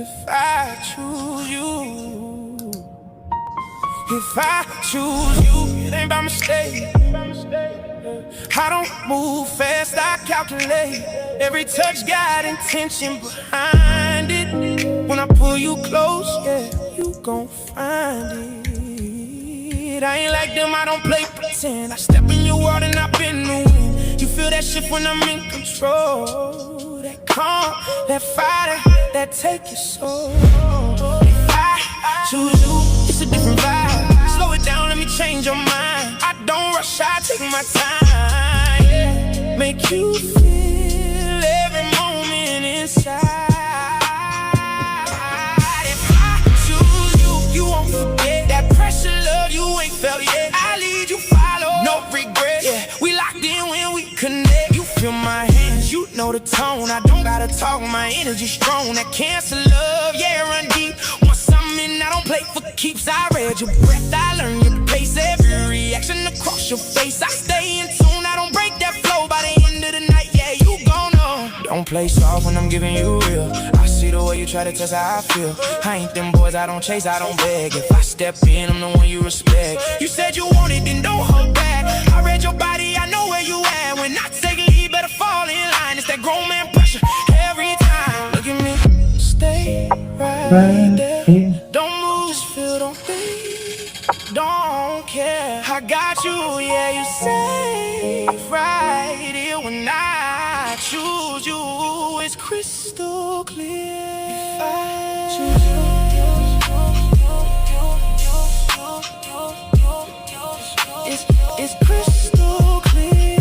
if I choose you. If I choose you, it ain't by mistake. I don't move fast, I calculate. Every touch got intention behind it. When I pull you close, yeah, you gon' find it. I ain't like them, I don't play pretend. I step in your world and I've been the wind. You feel that shit when I'm in control. That calm, that fire, that take your soul. If I choose you, it's a different vibe. Slow it down, let me change your mind. I don't rush, I take my time, yeah. Make you feel every moment inside. If I choose you, you won't forget that pressure love you ain't felt yet. I lead you, follow, no regret. Yeah, we locked in when we connect. You feel my hands, you know the tone. I don't gotta talk, my energy strong. That cancer love, yeah, run deep. Once I'm in, I don't play for keeps. I read your breath, I learn your pace. Every reaction across your face, I stay in tune. I don't break that flow by the end of the night. Yeah, you gon' know. Don't play soft when I'm giving you real. I see the way you try to test how I feel. I ain't them boys, I don't chase, I don't beg. If I step in, I'm the one you respect. You said you want it, then don't hold back. I read your body, I know where you at. When I take lead, better fall in line. It's that grown man pressure every time. Look at me, stay right there. Don't move, just feel, don't think, don't care. I got you, yeah, you safe right here. When I choose you, it's crystal clear. If I choose you, it's crystal clear.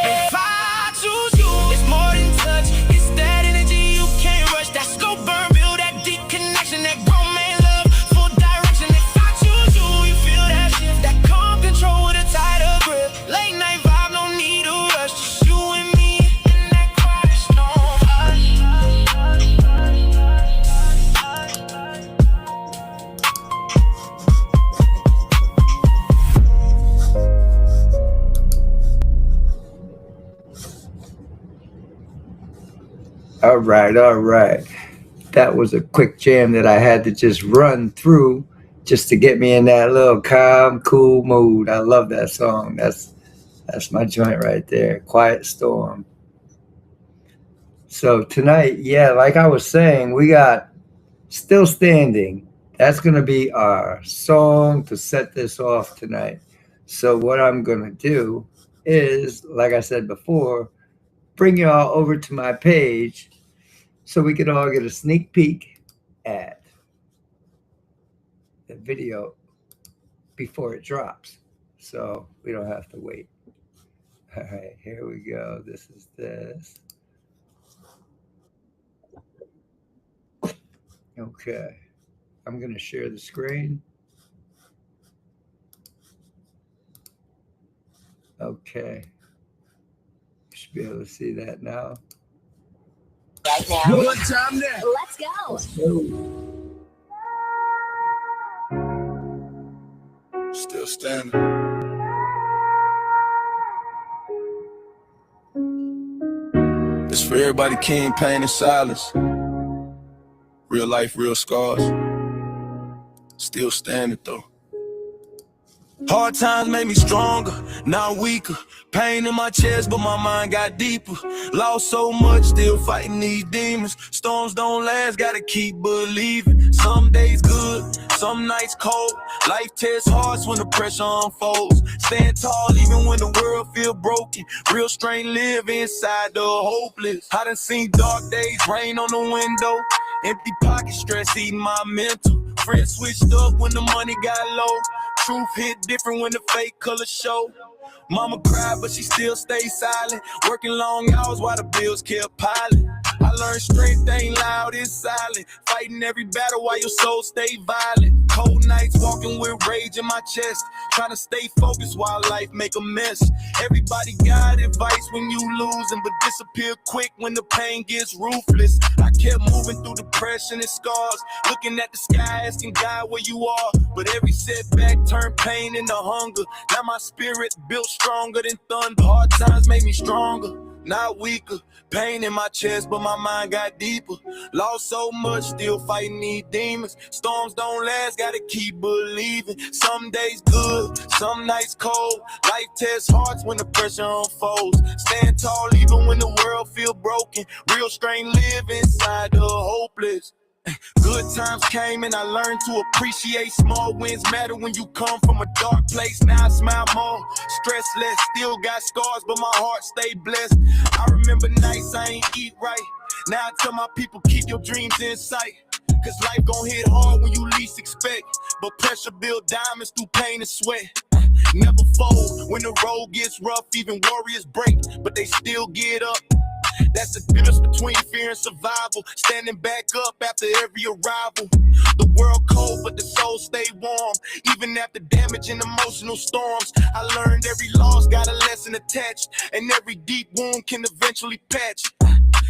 If I choose you, it's more than touch. It's that energy you can't rush. That slow burn, build that deep connection. That grown man love, full direction. If I choose you, you feel that shift. That calm control with a tighter grip. Late night vibe, no need to rush. Just you and me in that quiet storm. All right. That was a quick jam that I had to just run through just to get me in that little calm, cool mood. I love that song. That's my joint right there, Quiet Storm. So tonight, yeah, like I was saying, we got Still Standing. That's going to be our song to set this off tonight. So what I'm going to do is, like I said before, bring you all over to my page so we can all get a sneak peek at the video before it drops. So we don't have to wait. All right, here we go. This is this. Okay, I'm going to share the screen. Okay, you should be able to see that now. Right now. What time now? Let's go. Still standing. It's for everybody, king, pain, and silence. Real life, real scars. Still standing though. Hard times made me stronger, now I'm weaker. Pain in my chest, but my mind got deeper. Lost so much, still fighting these demons. Storms don't last, gotta keep believing. Some days good, some nights cold. Life tests hearts when the pressure unfolds. Stand tall even when the world feel broken. Real strength live inside the hopeless. I done seen dark days, rain on the window. Empty pocket, stress eating my mental. Friends switched up when the money got low. Truth hit different when the fake colors show. Mama cried, but she still stayed silent. Working long hours while the bills kept piling. I learned strength ain't loud, it's silent. Fighting every battle while your soul stay violent. Cold nights walking with rage rage in my chest. Trying to stay focused while life make a mess. Everybody got advice when you losing, but disappear quick when the pain gets ruthless. I kept moving through depression and scars, looking at the sky, asking God where you are. But every setback turned pain into hunger. Now my spirit built stronger than thunder. Hard times made me stronger, not weaker. Pain in my chest, but my mind got deeper. Lost so much, still fighting these demons. Storms don't last, gotta keep believing. Some days good, some nights cold. Life tests hearts when the pressure unfolds. Stand tall even when the world feel broken. Real strength live inside the hopeless. Good times came and I learned to appreciate small wins matter when you come from a dark place. Now I smile more, stress less, still got scars, but my heart stay blessed. I remember nights I ain't eat right. Now I tell my people keep your dreams in sight. Cause life gon' hit hard when you least expect. But pressure build diamonds through pain and sweat. Never fold when the road gets rough, even warriors break, but they still get up. That's the difference between fear and survival. Standing back up after every arrival. The world cold, but the soul stay warm. Even after damage and emotional storms. I learned every loss got a lesson attached, and every deep wound can eventually patch.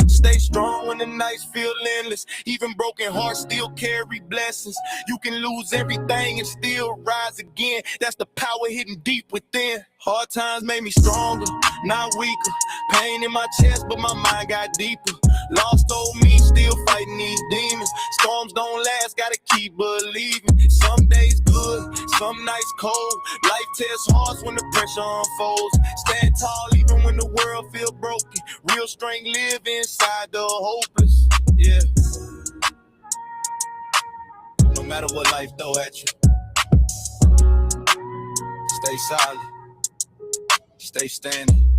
Stay strong when the nights feel endless. Even broken hearts still carry blessings. You can lose everything and still rise again. That's the power hidden deep within. Hard times made me stronger, not weaker. Pain in my chest, but my mind got deeper. Lost old me, still fighting these demons. Storms don't last, gotta keep believing. Some days good, some nights cold. Life tests hearts when the pressure unfolds. Stand tall even when the world feel broken. Real strength live inside the hopeless. Yeah. No matter what life throw at you, stay solid, stay standing.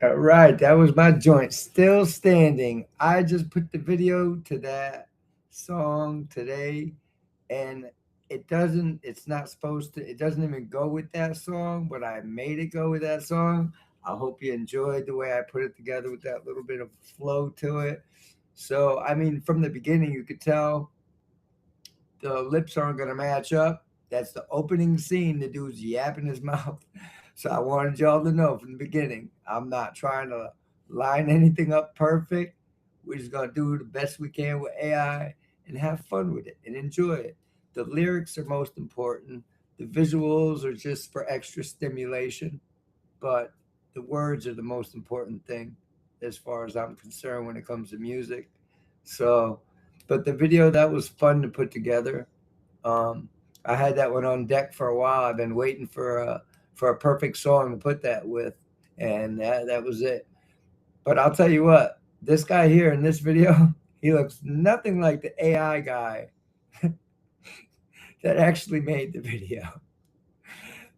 All right, that was my joint, Still Standing. I just put the video to that song today, and it doesn't even go with that song, but I made it go with that song. I hope you enjoyed the way I put it together with that little bit of flow to it. So, I mean, from the beginning, you could tell the lips aren't going to match up. That's the opening scene. The dude's yapping his mouth. So I wanted y'all to know from the beginning, I'm not trying to line anything up perfect. We're just going to do the best we can with AI and have fun with it and enjoy it. The lyrics are most important. The visuals are just for extra stimulation, but the words are the most important thing as far as I'm concerned when it comes to music. So, but the video, that was fun to put together. I had that one on deck for a while. I've been waiting for a perfect song to put that with, and that was it. But I'll tell you what, this guy here in this video, he looks nothing like the AI guy that actually made the video.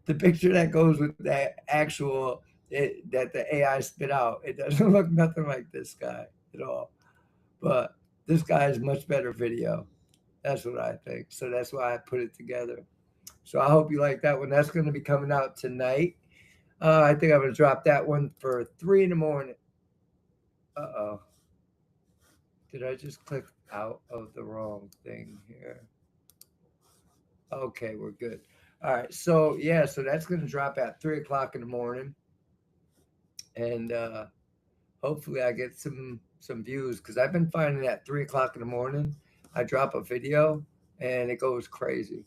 The picture that goes with that actual that the AI spit out, it doesn't look nothing like this guy at all. But this guy is much better video. That's what I think. So that's why I put it together. So I hope you like that one. That's going to be coming out tonight. I think I'm going to drop that one for 3 in the morning. Uh-oh. Did I just click out of the wrong thing here? Okay, we're good. All right. So, yeah, so that's going to drop at 3 o'clock in the morning. And hopefully I get some views, because I've been finding at 3 o'clock in the morning, I drop a video and it goes crazy.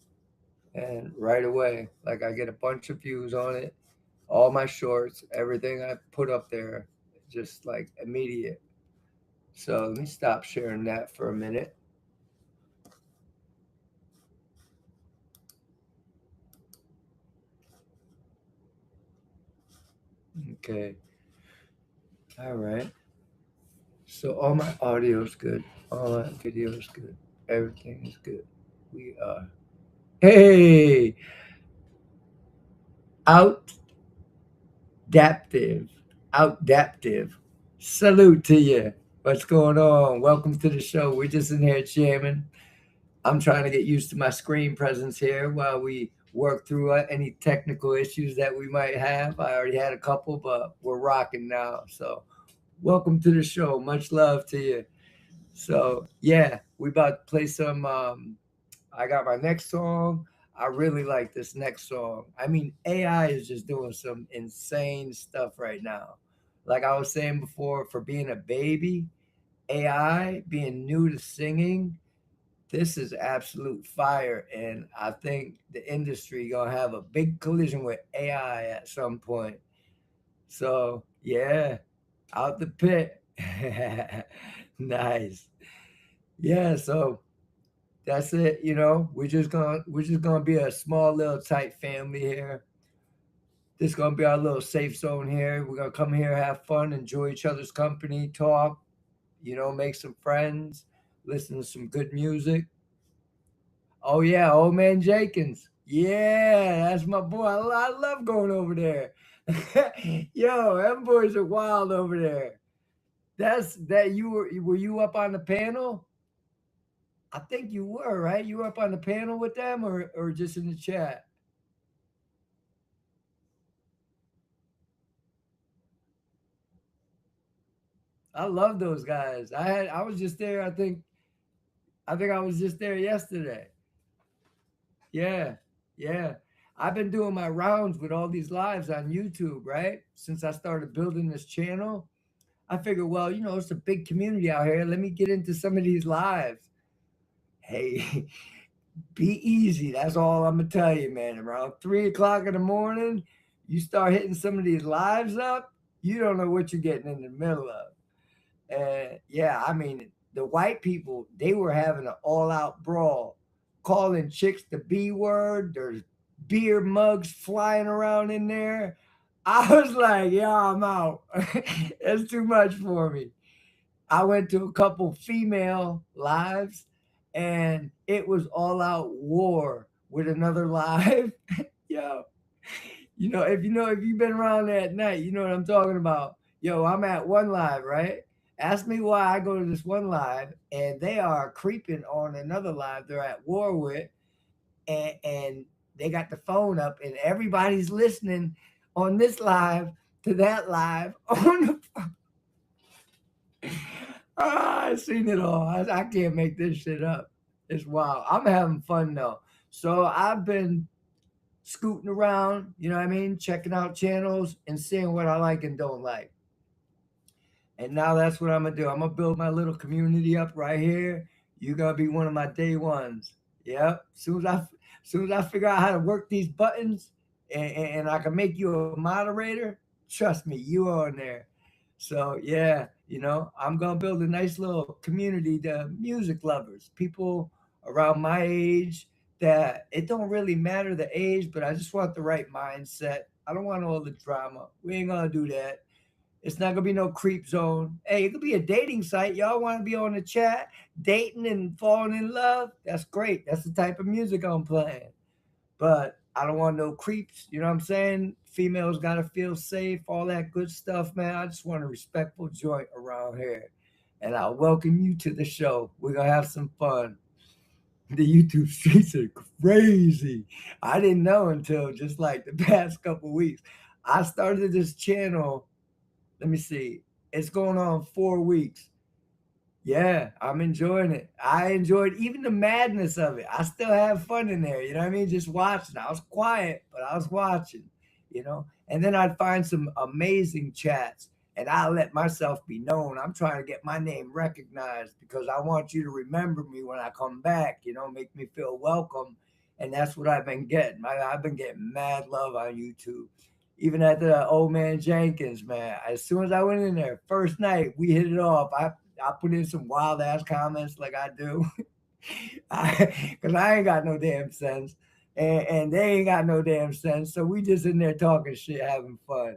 And right away, like, I get a bunch of views on it, all my shorts, everything I put up there, just like immediate. So let me stop sharing that for a minute. Okay. All right. So all my audio is good. All my video is good. Everything is good. We are. Hey! Outdaptive. Salute to you. What's going on? Welcome to the show. We're just in here jamming. I'm trying to get used to my screen presence here while we work through any technical issues that we might have. I already had a couple, but we're rocking now. So welcome to the show. Much love to you. So, yeah, We about to play some. I got my next song. I really like this next song. I mean, AI is just doing some insane stuff right now. Like I was saying before, for being a baby, AI being new to singing, this is absolute fire. And I think the industry gonna have a big collision with AI at some point. So yeah, out the pit. Nice. Yeah, so that's it. We're just gonna be a small little tight family here. This is gonna be our little safe zone here. We're gonna come here, have fun, enjoy each other's company, talk, make some friends, listen to some good music. Oh yeah, old man Jenkins. Yeah, that's my boy. I love going over there. Yo, them boys are wild over there. That's that you were you up on the panel? I think you were, right? You were up on the panel with them or just in the chat? I love those guys. I was just there, I think I was just there yesterday. Yeah. Yeah. I've been doing my rounds with all these lives on YouTube, right? Since I started building this channel. I figured, well, it's a big community out here. Let me get into some of these lives. Hey, be easy. That's all I'm gonna tell you, man. Around 3 o'clock in the morning, you start hitting some of these lives up, you don't know what you're getting in the middle of. And yeah, I mean, the white people, they were having an all-out brawl, calling chicks the B word. There's beer mugs flying around in there. I was like, yeah, I'm out. That's too much for me. I went to a couple female lives and it was all out war with another live. Yo, if you've been around there at night, you know what I'm talking about. Yo, I'm at one live, right? Ask me why I go to this one live and they are creeping on another live they're at war with, and they got the phone up and everybody's listening on this live to that live on the I seen it all. I can't make this shit up. It's wild. I'm having fun though. So I've been scooting around, you know what I mean, checking out channels and seeing what I like and don't like. And now that's what I'm gonna do. I'm gonna build my little community up right here. You're gonna be one of my day ones. Yep. Soon as I figure out how to work these buttons and I can make you a moderator, trust me, you on there. So yeah, I'm gonna build a nice little community to music lovers, people around my age that it don't really matter the age, but I just want the right mindset. I don't want all the drama. We ain't gonna do that. It's not gonna be no creep zone. Hey, it could be a dating site. Y'all want to be on the chat, dating and falling in love? That's great. That's the type of music I'm playing. But I don't want no creeps. You know what I'm saying? Females gotta feel safe, all that good stuff, man. I just want a respectful joint around here. And I welcome you to the show. We're gonna have some fun. The YouTube streets are crazy. I didn't know until just like the past couple weeks. I started this channel. Let me see. It's going on 4 weeks. Yeah, I'm enjoying it. I enjoyed even the madness of it. I still have fun in there. You know what I mean? Just watching. I was quiet, but I was watching. And then I'd find some amazing chats and I let myself be known. I'm trying to get my name recognized because I want you to remember me when I come back, make me feel welcome. And that's what I've been getting. I've been getting mad love on YouTube. Even at the old man Jenkins, man. As soon as I went in there, first night, we hit it off. I put in some wild ass comments like I do. Because I ain't got no damn sense. And they ain't got no damn sense. So we just in there talking shit, having fun.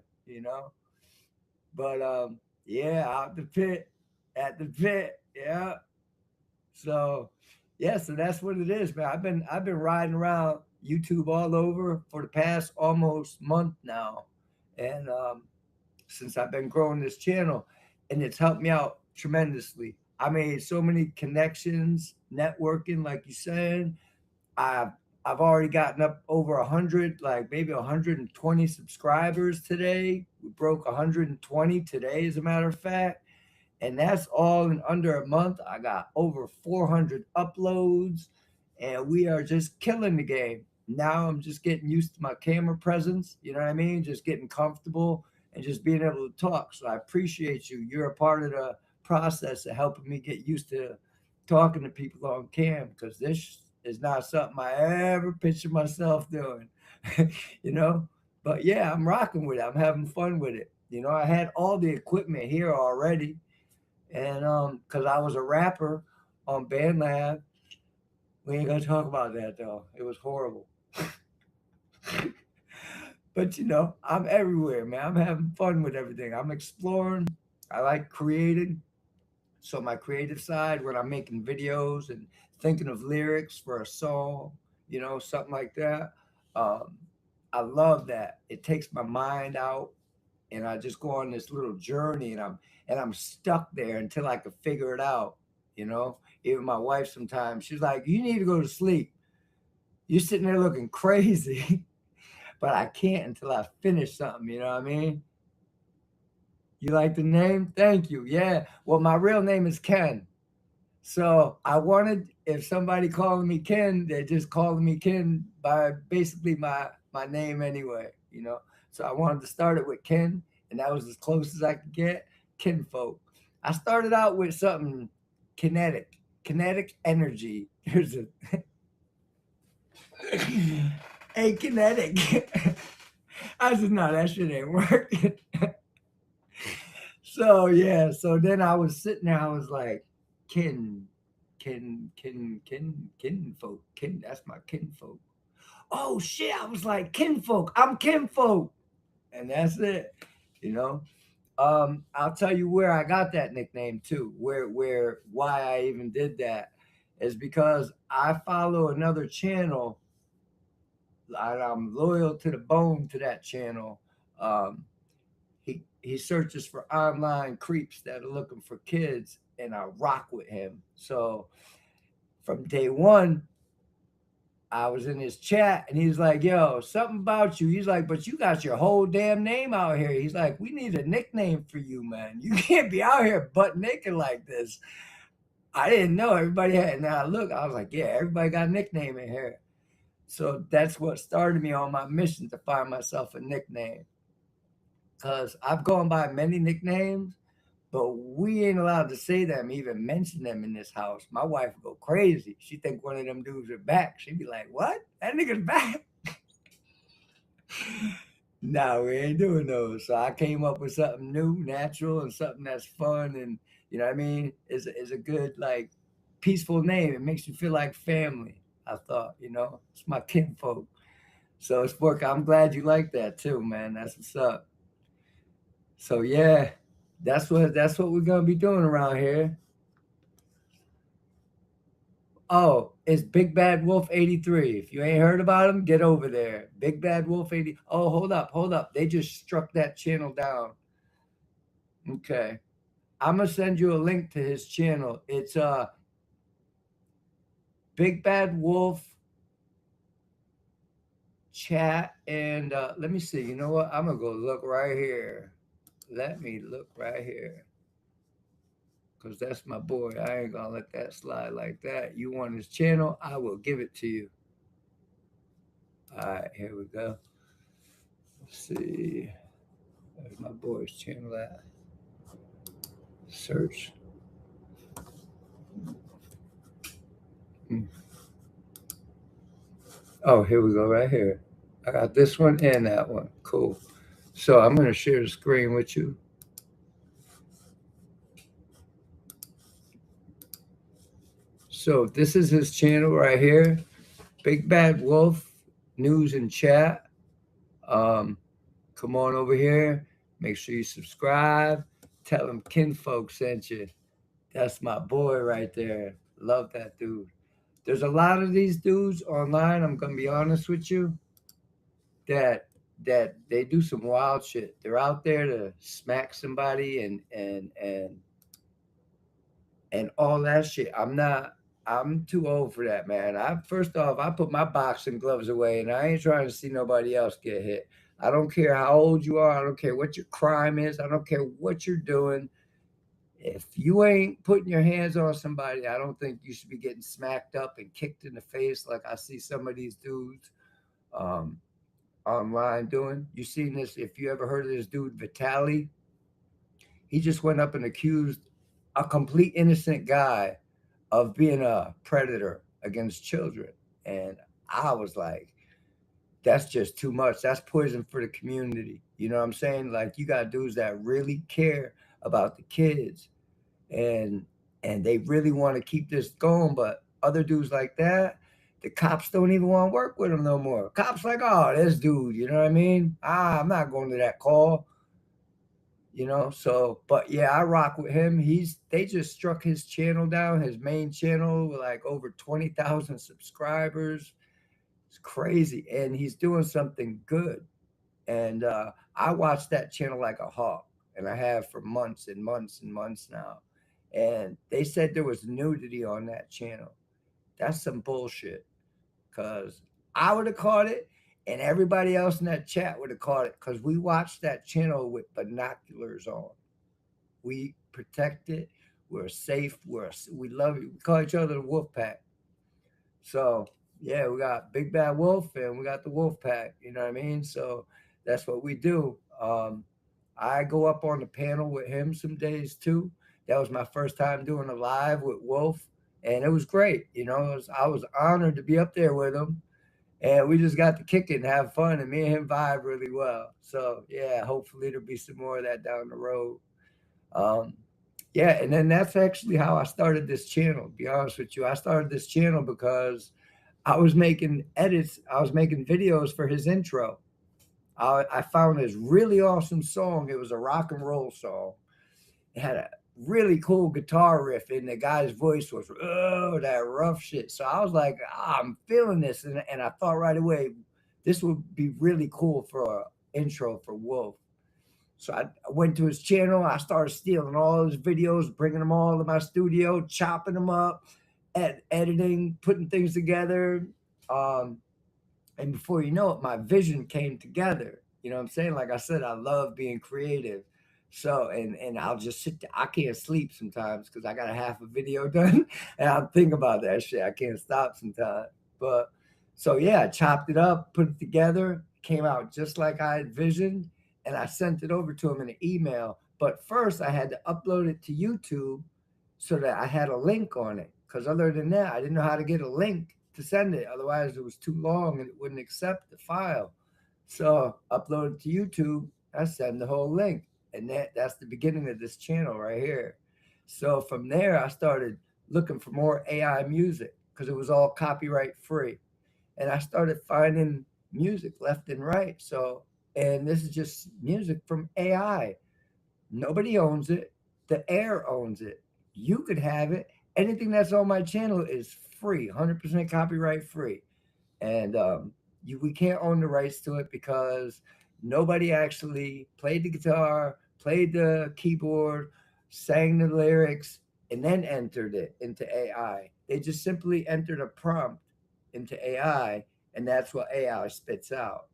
But yeah, out the pit, at the pit, yeah. So yeah, so that's what it is, man. I've been riding around YouTube all over for the past almost month now, and since I've been growing this channel, and it's helped me out tremendously. I made so many connections, networking, like you said. I've I've already gotten up over 100, like maybe 120 subscribers today. We broke 120 today, as a matter of fact. And that's all in under a month. I got over 400 uploads, and we are just killing the game. Now I'm just getting used to my camera presence. You know what I mean? Just getting comfortable and just being able to talk. So I appreciate you. You're a part of the process of helping me get used to talking to people on cam, because this is not something I ever pictured myself doing. you know? But yeah, I'm rocking with it. I'm having fun with it. I had all the equipment here already. And because I was a rapper on BandLab, we ain't gonna talk about that though. It was horrible. But I'm everywhere, man. I'm having fun with everything. I'm exploring. I like creating. So my creative side, when I'm making videos and thinking of lyrics for a song, something like that. Um, I love that. It takes my mind out, and I just go on this little journey, and I'm stuck there until I can figure it out. Even my wife sometimes, she's like, "You need to go to sleep. You're sitting there looking crazy." But I can't until I finish something, you know what I mean? You like the name? Thank you. Yeah. Well, my real name is Ken. So I wanted, if somebody calling me Ken, they just calling me Ken by basically my name anyway. So I wanted to start it with Ken, and that was as close as I could get. Kinfolk. I started out with something kinetic energy. There's a hey, kinetic. I said, no, that shit ain't working. So yeah, so then I was sitting there, I was like, kinfolk. That's my kinfolk. Oh shit, I was like, kinfolk, I'm kinfolk. And that's it, you know. I'll tell you where I got that nickname too. Why I even did that is because I follow another channel. I'm loyal to the bone to that channel. Um, he searches for online creeps that are looking for kids, and I rock with him. So from day one, I was in his chat, and he's like, "Yo, something about you." He's like, "But you got your whole damn name out here." He's like, "We need a nickname for you, man. You can't be out here butt naked like this." I didn't know everybody had. Now look, I was like, "Yeah, everybody got a nickname in here." So that's what started me on my mission to find myself a nickname. Because I've gone by many nicknames, but we ain't allowed to say them, even mention them in this house. My wife would go crazy. She think one of them dudes are back. She'd be like, "What? That nigga's back?" No, we ain't doing those. So I came up with something new, natural, and something that's fun, and you know what I mean? Is a good, like, peaceful name. It makes you feel like family. I thought, it's my kinfolk. So it's work. I'm glad you like that too, man. That's what's up. So yeah, that's what we're gonna be doing around here. Oh, it's Big Bad Wolf 83. If you ain't heard about him, get over there. Big Bad Wolf 80. Oh, hold up. They just struck that channel down. Okay. I'm gonna send you a link to his channel. It's Big Bad Wolf chat, and let me see. You know what? I'm gonna go look right here. Let me look right here. Because that's my boy. I ain't gonna let that slide like that. You want his channel? I will give it to you. All right, here we go. Let's see. There's my boy's channel at. Search. Oh, here we go, right here. I got this one and that one. Cool. So I'm going to share the screen with you. So this is his channel right here. Big Bad Wolf News and Chat. Come on over here. Make sure you subscribe. Tell him Kinfolk sent you. That's my boy right there. Love that dude. There's a lot of these dudes online, I'm gonna be honest with you, that they do some wild shit. They're out there to smack somebody and all that shit. I'm too old for that, man. First off, I put my boxing gloves away, and I ain't trying to see nobody else get hit. I don't care how old you are. I don't care what your crime is. I don't care what you're doing. if you ain't putting your hands on somebody, I don't think you should be getting smacked up and kicked in the face like I see some of these dudes um, online doing. You seen this? If you ever heard of this dude Vitali, he just went up and accused a complete innocent guy of being a predator against children, and I was like, that's just too much. That's poison for the community. You know what I'm saying? Like you got dudes that really care about the kids and they really want to keep this going, but other dudes like that, the cops don't even want to work with them no more. Cops like, oh, this dude, you know what I mean? I'm not going to that call. So but yeah, I rock with him. They just struck his channel down, his main channel, with like over 20,000 subscribers. It's crazy, and he's doing something good. And I watched that channel like a hawk, and I have for months and months and months now. And they said there was nudity on that channel. That's some bullshit, because I would have caught it, and everybody else in that chat would have caught it, because we watched that channel with binoculars on. We protect it. We're safe. We love it. We call each other the Wolf Pack. So yeah, we got Big Bad Wolf and we got the Wolf Pack. You know what I mean? So that's what we do. I go up on the panel with him some days too. That was my first time doing a live with Wolf, and it was great. I was honored to be up there with him, and we just got to kick it and have fun, and me and him vibe really well. So yeah, hopefully there'll be some more of that down the road. Yeah, and then that's actually how I started this channel. To be honest with you, I started this channel because I was making edits. I was making videos for his intro. I found this really awesome song. It was a rock and roll song. It had a really cool guitar riff, and the guy's voice was, oh, that rough shit. So I was like, I'm feeling this. And I thought right away, this would be really cool for an intro for Wolf. So I went to his channel. I started stealing all his videos, bringing them all to my studio, chopping them up, editing, putting things together. And before you know it, my vision came together. You know what I'm saying? Like I said, I love being creative. So, and I'll just sit there. I can't sleep sometimes because I got a half a video done and I'm thinking about that shit. I can't stop sometimes. But so yeah, I chopped it up, put it together, came out just like I had visioned, and I sent it over to him in an email. But first I had to upload it to YouTube so that I had a link on it. Because other than that, I didn't know how to get a link to send it. Otherwise, it was too long and it wouldn't accept the file. So upload it to YouTube. I send the whole link. And that's the beginning of this channel right here. So from there, I started looking for more AI music because it was all copyright free. And I started finding music left and right. And this is just music from AI. Nobody owns it. The air owns it. You could have it. Anything that's on my channel is free, 100% copyright free. And we can't own the rights to it because nobody actually played the guitar, played the keyboard, sang the lyrics, and then entered it into AI. They just simply entered a prompt into AI, and that's what AI spits out.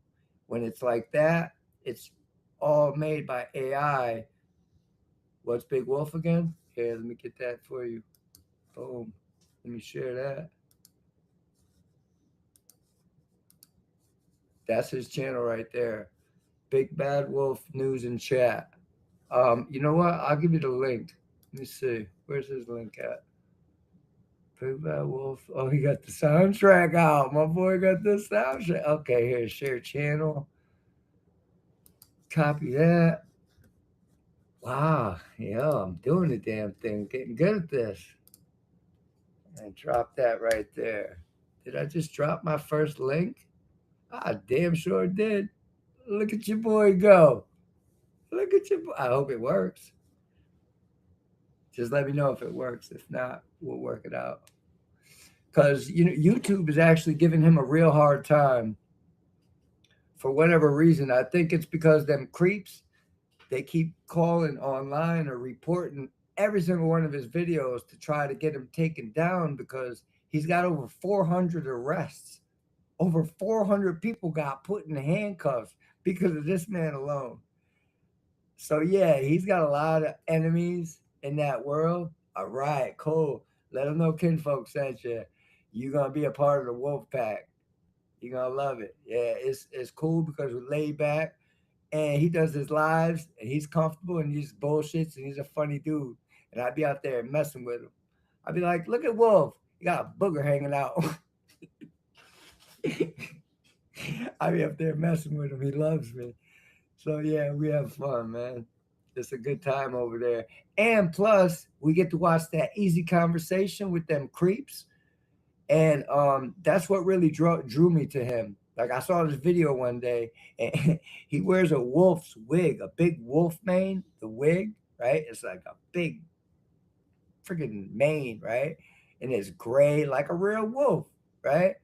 When it's like that, it's all made by AI. What's Big Wolf again? Here, let me get that for you. Boom. Let me share that. That's his channel right there. Big Bad Wolf News and Chat. You know what? I'll give you the link. Let me see. Where's his link at? Big Bad Wolf. Oh, he got the soundtrack out. My boy got the soundtrack. Okay, here, share channel. Copy that. Wow. Yeah, I'm doing the damn thing. Getting good at this. And drop that right there. Did I just drop my first link? I damn sure did. Look at your boy go. Look at your boy. I hope it works. Just let me know if it works. If not, we'll work it out. Because YouTube is actually giving him a real hard time for whatever reason. I think it's because them creeps, they keep calling online or reporting every single one of his videos to try to get him taken down because he's got over 400 arrests. Over 400 people got put in handcuffs because of this man alone. So yeah, he's got a lot of enemies, in that world, all right, cool. Let them know Kinfolk sent you. You're gonna be a part of the wolf pack. You're gonna love it. Yeah, it's cool because we're laid back and he does his lives and he's comfortable and he just bullshits and he's a funny dude. And I'd be out there messing with him. I'd be like, look at Wolf. He got a booger hanging out. I'd be up there messing with him. He loves me. So yeah, we have fun, man. It's a good time over there. And plus, we get to watch that easy conversation with them creeps. And that's what really drew me to him. Like I saw this video one day, and he wears a wolf's wig, a big wolf mane, the wig, right? It's like a big freaking mane, right? And it's gray like a real wolf, right?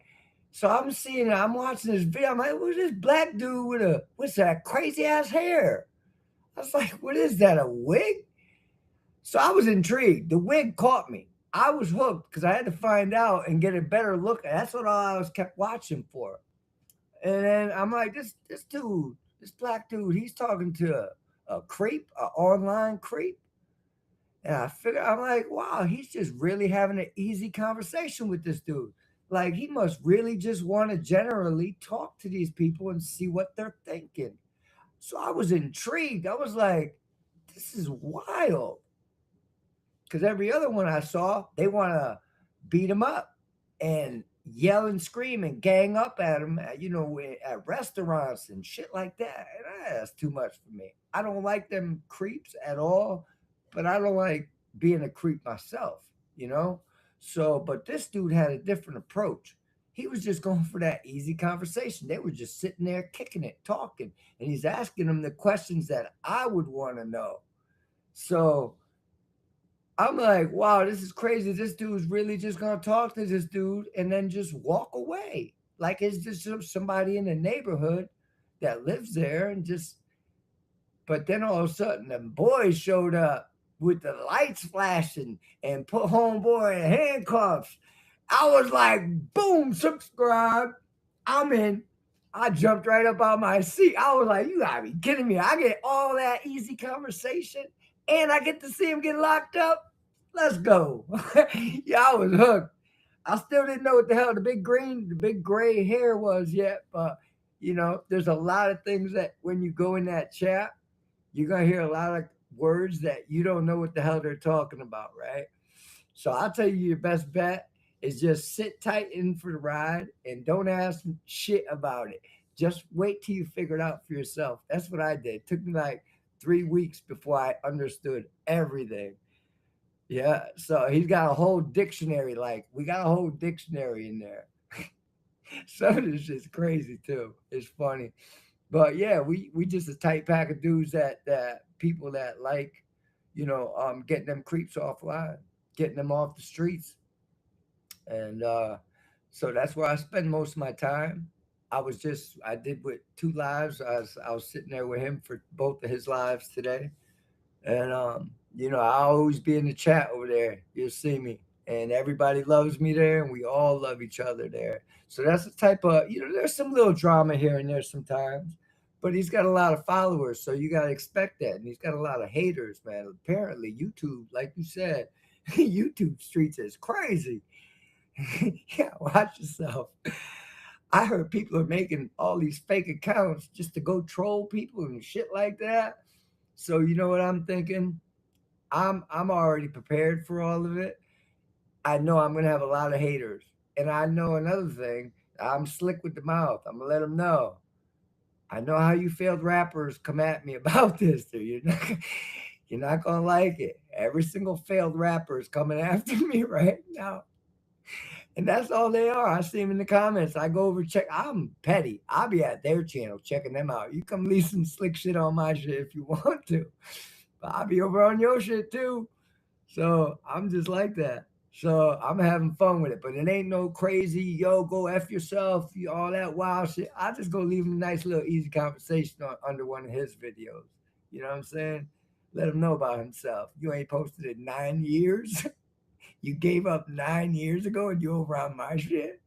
So I'm watching this video. I'm like, who's this black dude with what's that crazy ass hair? I was like, what is that, a wig? So I was intrigued. The wig caught me. I was hooked because I had to find out and get a better look. That's what I was kept watching for. And then I'm like, this dude, this black dude, he's talking to a creep, an online creep. And I'm like, wow, he's just really having an easy conversation with this dude. Like he must really just want to generally talk to these people and see what they're thinking. So I was intrigued. I was like, this is wild. Because every other one I saw, they want to beat him up and yell and scream and gang up at him, at restaurants and shit like that. And that's too much for me. I don't like them creeps at all, but I don't like being a creep myself, you know? So, but this dude had a different approach. He was just going for that easy conversation. They were just sitting there kicking it, talking, and he's asking them the questions that I would want to know. So I'm like, wow, this is crazy. This dude's really just going to talk to this dude and then just walk away. Like it's just somebody in the neighborhood that lives there and just, but then all of a sudden the boys showed up with the lights flashing and put homeboy in handcuffs. I was like, boom, subscribe. I'm in. I jumped right up out my seat. I was like, you gotta be kidding me. I get all that easy conversation and I get to see him get locked up. Let's go. Yeah, I was hooked. I still didn't know what the hell the big gray hair was yet, but there's a lot of things that when you go in that chat, you're gonna hear a lot of words that you don't know what the hell they're talking about, right? So I'll tell you your best bet is just sit tight in for the ride and don't ask shit about it. Just wait till you figure it out for yourself. That's what I did. It took me like 3 weeks before I understood everything. Yeah, so he's got a whole dictionary. Like we got a whole dictionary in there. Some of this shit's crazy too. It's funny. But yeah, we just a tight pack of dudes that people that like, getting them creeps offline, getting them off the streets. And so that's where I spend most of my time. I did with 2 lives. I was sitting there with him for both of his lives today. And I always be in the chat over there. You'll see me. And everybody loves me there, and we all love each other there. So that's the type of, there's some little drama here and there sometimes, but he's got a lot of followers, so you got to expect that. And he's got a lot of haters, man. Apparently, YouTube, like you said, YouTube streets is crazy. Yeah, watch yourself. I heard people are making all these fake accounts just to go troll people and shit like that. So you know what I'm thinking? I'm already prepared for all of it. I know I'm gonna have a lot of haters, and I know another thing. I'm slick with the mouth. I'm gonna let them know. I know how you failed rappers come at me about this. You're not gonna like it. Every single failed rapper is coming after me right now. And that's all they are. I see them in the comments. I go over check. I'm petty. I'll be at their channel checking them out. You come leave some slick shit on my shit if you want to. But I'll be over on your shit too. So I'm just like that. So I'm having fun with it. But it ain't no crazy, yo, go F yourself, all that wild shit. I just go leave him a nice little easy conversation under one of his videos. You know what I'm saying? Let him know about himself. You ain't posted in 9 years. You gave up 9 years ago and you over on my shit.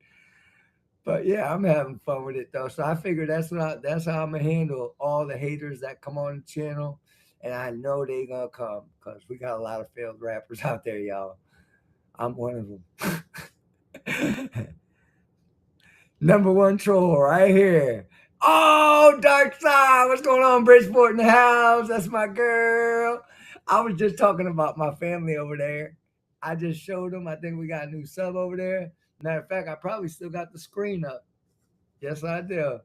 But yeah, I'm having fun with it though. So I figure that's how I'm gonna handle all the haters that come on the channel. And I know they gonna come because we got a lot of failed rappers out there, y'all. I'm one of them. Number one troll right here. Oh, Dark Side, what's going on? Bridgeport in the house. That's my girl. I was just talking about my family over there. I just showed them. I think we got a new sub over there. Matter of fact, I probably still got the screen up. Yes, I do.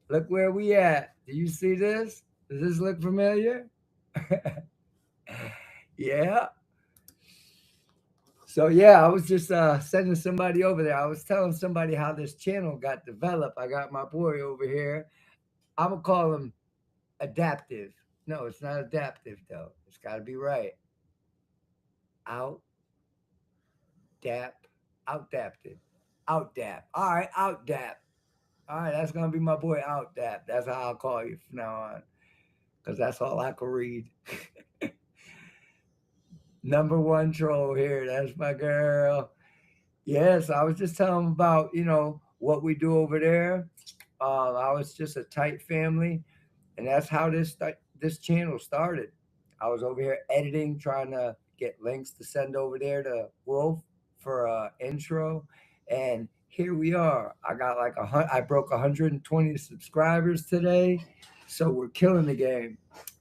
Look where we at. Do you see this? Does this look familiar? Yeah. So yeah, I was just sending somebody over there. I was telling somebody how this channel got developed. I got my boy over here. I'm gonna call him adaptive. No, it's not adaptive though. It's got to be right. Out, dap, outdapted, outdap. All right, outdap. All right, that's gonna be my boy outdap. That's how I'll call you from now on, because that's all I can read. Number one troll here. That's my girl. Yes, I was just telling them about, what we do over there. I was just a tight family, and that's how this channel started. I was over here editing, trying to get links to send over there to Wolf for intro, and here we are. I got like I broke 120 subscribers today, so we're killing the game.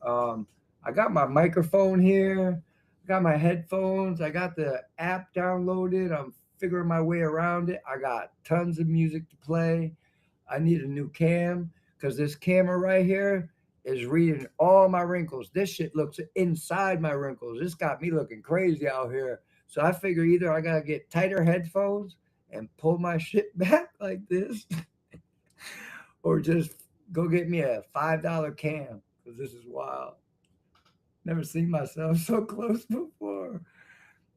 I got my microphone here. I got my headphones. I got the app downloaded. I'm figuring my way around it. I got tons of music to play. I need a new cam because this camera right here is reading all my wrinkles. This shit looks inside my wrinkles. This got me looking crazy out here. So I figure either I got to get tighter headphones and pull my shit back like this or just go get me a $5 cam because this is wild. Never seen myself so close before.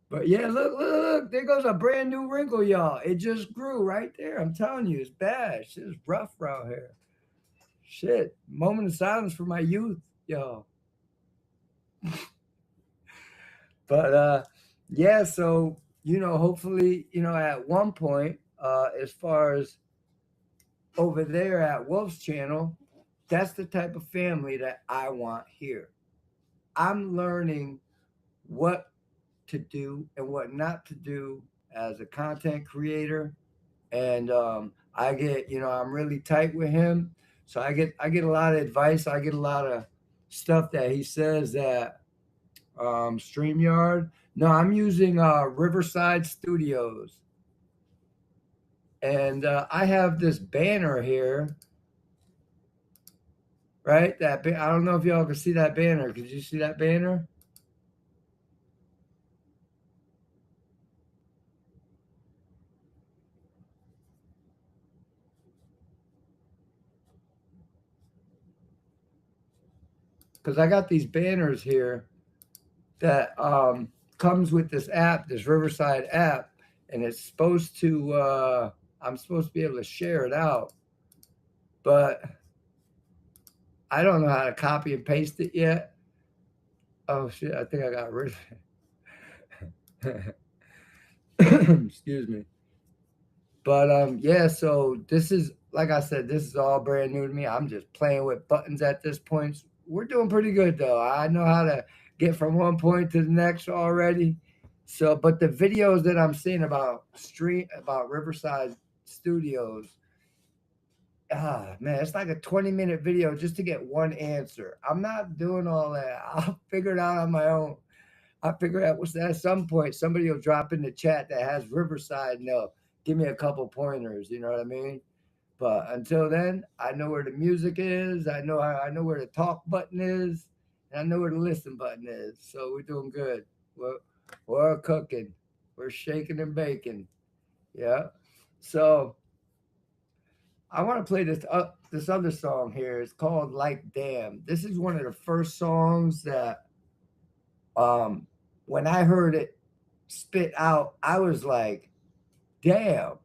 But yeah, look, there goes a brand new wrinkle, y'all. It just grew right there. I'm telling you, it's bad. Shit is rough around here. Shit. Moment of silence for my youth, y'all. But yeah, so hopefully, at one point, as far as over there at Wolf's channel, that's the type of family that I want here. I'm learning what to do and what not to do as a content creator. And I get, I'm really tight with him. So I get a lot of advice. I get a lot of stuff that he says that StreamYard. No, I'm using Riverside Studios. And I have this banner here. Right? I don't know if y'all can see that banner. Could you see that banner? Because I got these banners here that comes with this app, this Riverside app, and it's supposed to, I'm supposed to be able to share it out. But I don't know how to copy and paste it yet. Oh shit, I think I got rid of it. Excuse me. But yeah, so this is, like I said, this is all brand new to me. I'm just playing with buttons at this point. We're doing pretty good though. I know how to get from one point to the next already. So, but the videos that I'm seeing about Riverside Studios, man, it's like a 20-minute video just to get one answer. I'm not doing all that. I'll figure it out on my own. I'll figure out at some point somebody will drop in the chat that has Riverside and they'll give me a couple pointers, you know what I mean? But until then, I know where the music is, I know where the talk button is, and I know where the listen button is. So we're doing good. We're cooking. We're shaking and baking. Yeah. So I want to play this other song here. It's called Like Damn. This is one of the first songs that when I heard it spit out, I was like, damn.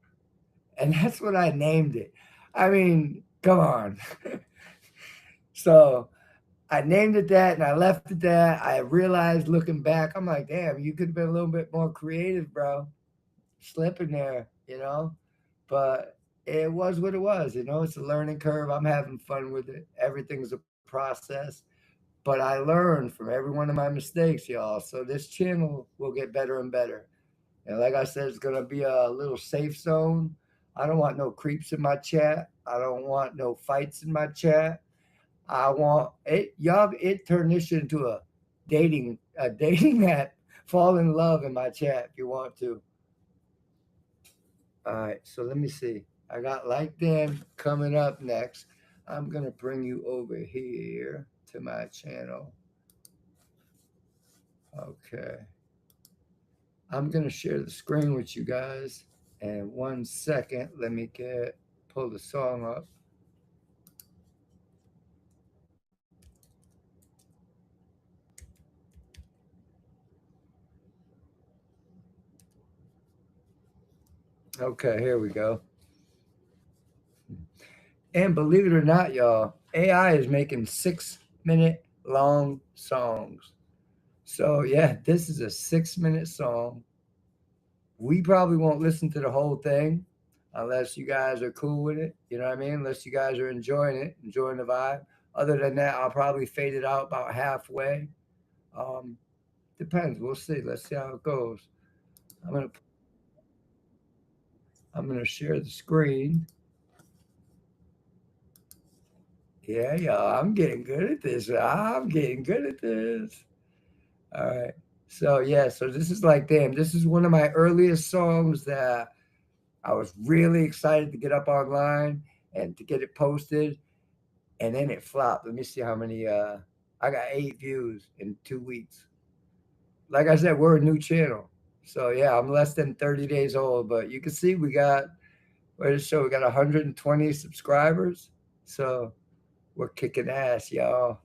And that's what I named it. I mean, come on. So I named it that and I left it that. I realized looking back, I'm like, damn, you could have been a little bit more creative, bro. Slipping there, But it was what it was, it's a learning curve. I'm having fun with it. Everything's a process. but I learned from every one of my mistakes, y'all. So this channel will get better and better. And like I said, it's gonna be a little safe zone. I don't want no creeps in my chat. I don't want no fights in my chat. I want it. Y'all, it turned this into a dating app. Fall in love in my chat if you want to. All right, so let me see. I got Like Dan coming up next. I'm gonna bring you over here to my channel. Okay. I'm gonna share the screen with you guys. And 1 second, let me pull the song up. Okay, here we go. And believe it or not, y'all, AI is making 6-minute long songs. So yeah, this is a 6-minute song. We probably won't listen to the whole thing unless you guys are cool with it. You know what I mean? Unless you guys are enjoying it, enjoying the vibe. Other than that, I'll probably fade it out about halfway. Depends. We'll see. Let's see how it goes. I'm gonna share the screen. Yeah, y'all, I'm getting good at this. I'm getting good at this. All right. So yeah, so this is Like Dan. This is one of my earliest songs that I was really excited to get up online and to get it posted. And then it flopped. Let me see how many I got 8 views in 2 weeks. Like I said, we're a new channel. So yeah, I'm less than 30 days old, but you can see we got, where does it show? We got 120 subscribers. So we're kicking ass, y'all.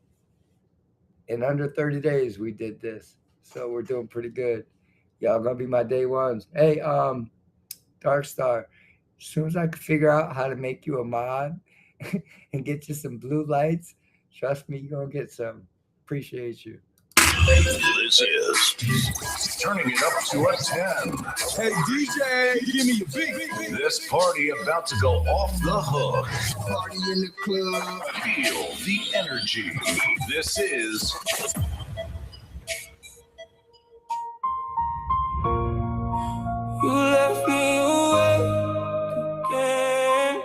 In under 30 days, we did this. So we're doing pretty good. Y'all gonna be my day ones. Hey, Dark Star, as soon as I can figure out how to make you a mod and get you some blue lights, trust me, you're gonna get some. Appreciate you. This is turning it up to a 10. Hey DJ, give me a beat. This party about to go off the hook. Party in the club. Feel the energy. This is You left me awake again,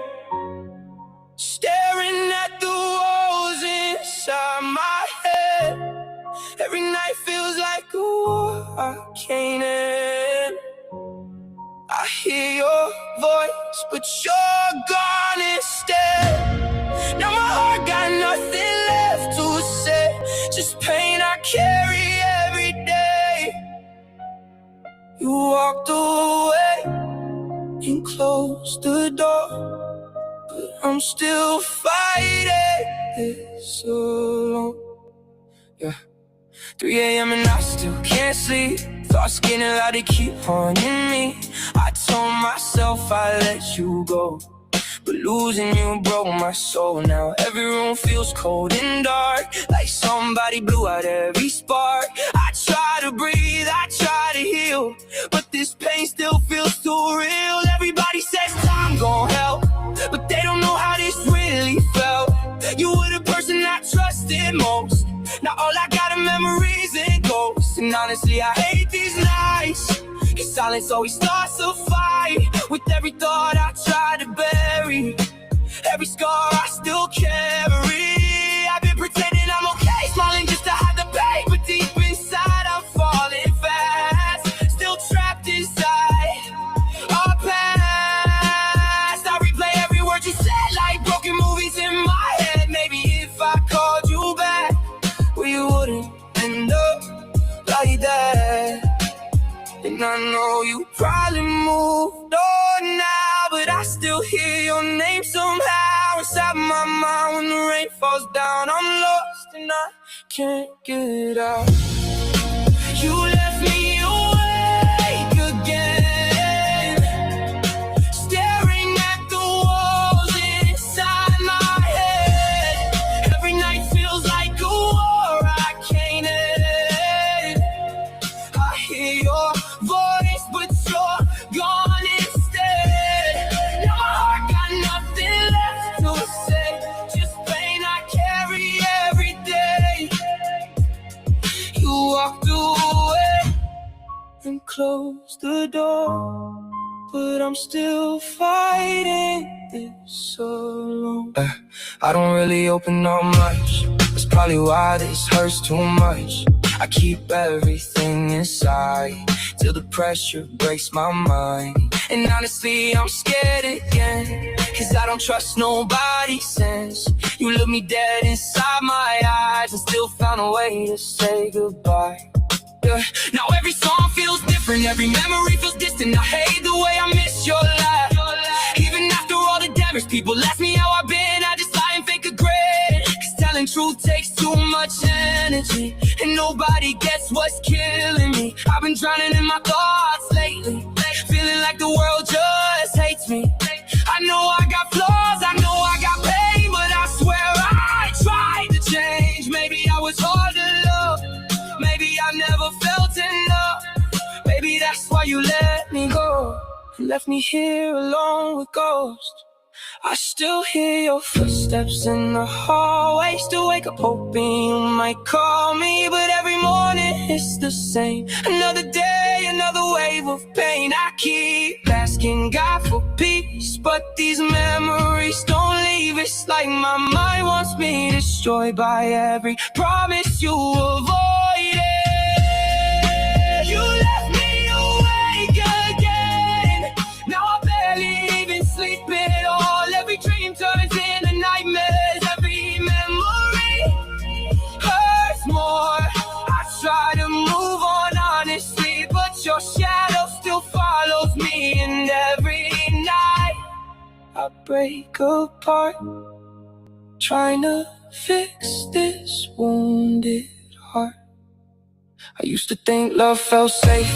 staring at the walls inside my head. Every night feels like a war I can't end. I hear your voice, but you're gone instead. Now my heart got nothing left to say, just pain I carry every day. You walked away and closed the door, but I'm still fighting this alone. Yeah. 3 a.m. and I still can't sleep. Thoughts getting loud, they keep haunting me. I told myself I'd let you go, but losing you broke my soul. Now every room feels cold and dark, like somebody blew out every spark. I try to breathe, I try to heal, but this pain still feels too real. Everybody says time gon' help, but they don't know how this really felt. You were the person I trusted most. Now all I got are memories and ghosts. And honestly, I hate these nights, 'cause silence always starts a fight. With every thought I try to bury, every scar I still carry. I've been pretending I'm okay, smiling just to hide the pain, but deep inside I'm falling fast, still trapped inside our past. I replay every word you said like broken movies in my head. Maybe if I called you back, we wouldn't end up like that. And I know you probably moved on now, but I still hear your name somehow inside my mind. When the rain falls down, I'm lost and I can't get out. You left me awake again, staring at the walls inside my head. Every night feels like a war I can't end. I hear your voice, but you're gone instead. Now my heart got nothing left to say, just pain I carry every day. I'm still fighting this alone. I don't really open up much. That's probably why this hurts too much. I keep everything inside till the pressure breaks my mind. And honestly, I'm scared again, 'cause I don't trust nobody since you looked me dead inside my eyes and still found a way to say goodbye. Now every song feels different, every memory feels distant. I hate the way I miss your laugh. Even after all the damage, people ask me how I've been, I just lie and fake a grin. 'Cause telling truth takes too much energy, and nobody gets what's killing me. I've been drowning in my thoughts lately, feeling like the world just hates me. I know I got flaws, I know I got pain, but I swear I tried to change. Maybe I was hard to love, maybe I never felt enough. Maybe that's why you let me go, and left me here alone with ghosts. I still hear your footsteps in the hallway, still wake up hoping you might call me, but every morning it's the same. Another day, another wave of pain. I keep asking God for peace, but these memories don't leave. It's like my mind wants me destroyed by every promise you avoided. You left me awake again, now I barely even sleep at all. Every dream turns into nightmares, every memory hurts more. I try to move on honestly, but your shadow still follows me. And every night I break apart, trying to fix this wounded heart. I used to think love felt safe,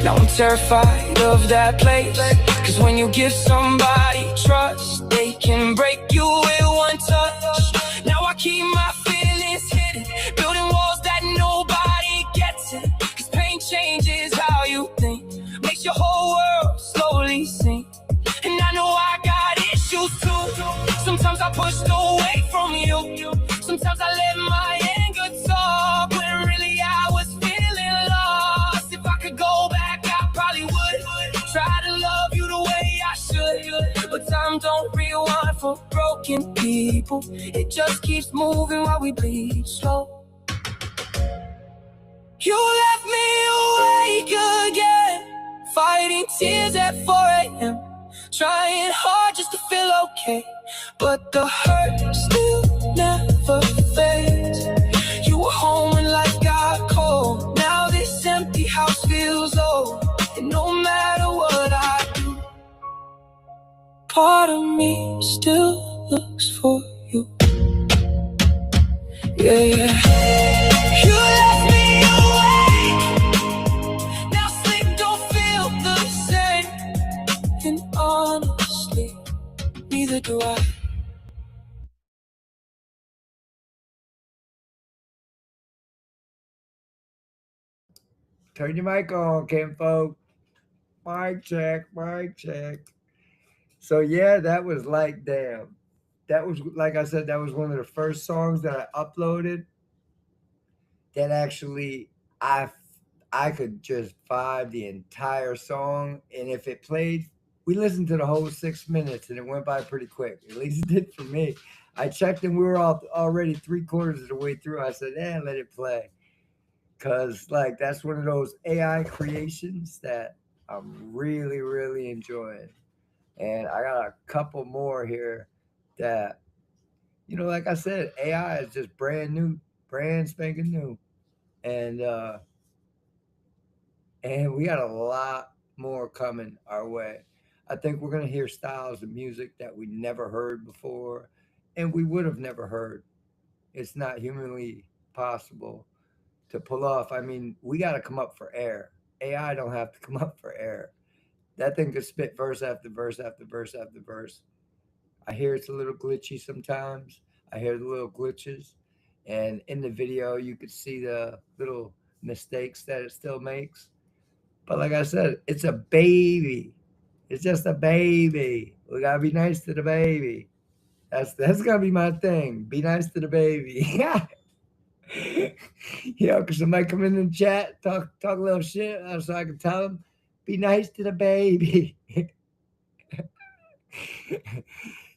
now I'm terrified of that place. 'Cause when you give somebody trust, they can break you with one touch. Now I keep my feelings hidden, building walls that nobody gets in. 'Cause pain changes how you think, makes your whole world slowly sink. And I know I got issues too. Sometimes I pushed away from you, sometimes I let my anger talk, when really I was feeling lost. If I could go back, I probably would try to love you the way I should, but time don't rewind for broken people. It just keeps moving while we bleed slow. You left me awake again, fighting tears at 4 a.m., trying hard just to feel okay, but the hurt still never fades. You were home when life got cold, now this empty house feels old. And no matter what I do, part of me still looks for you. Yeah, yeah. You left me awake, now sleep don't feel the same. And honestly, neither do I. Turn your mic on, Kim folk. Mic check, mic check. So yeah, that was like damn. That was, like I said, that was one of the first songs that I uploaded that actually I could just vibe the entire song. And if it played, we listened to the whole 6 minutes and it went by pretty quick. At least it did for me. I checked and we were already 3/4 of the way through. I said, let it play. Because like that's one of those AI creations that I'm really, really enjoying. And I got a couple more here that, like I said, AI is just brand new, brand spanking new. And we got a lot more coming our way. I think we're going to hear styles of music that we never heard before and we would have never heard. It's not humanly possible to pull off. I mean, we got to come up for air. AI don't have to come up for air. That thing could spit verse after verse after verse after verse. I hear it's a little glitchy sometimes. I hear the little glitches. And in the video, you could see the little mistakes that it still makes. But like I said, it's a baby. It's just a baby. We gotta be nice to the baby. That's gonna be my thing. Be nice to the baby. Cause somebody come in the chat, talk a little shit, so I can tell them, be nice to the baby.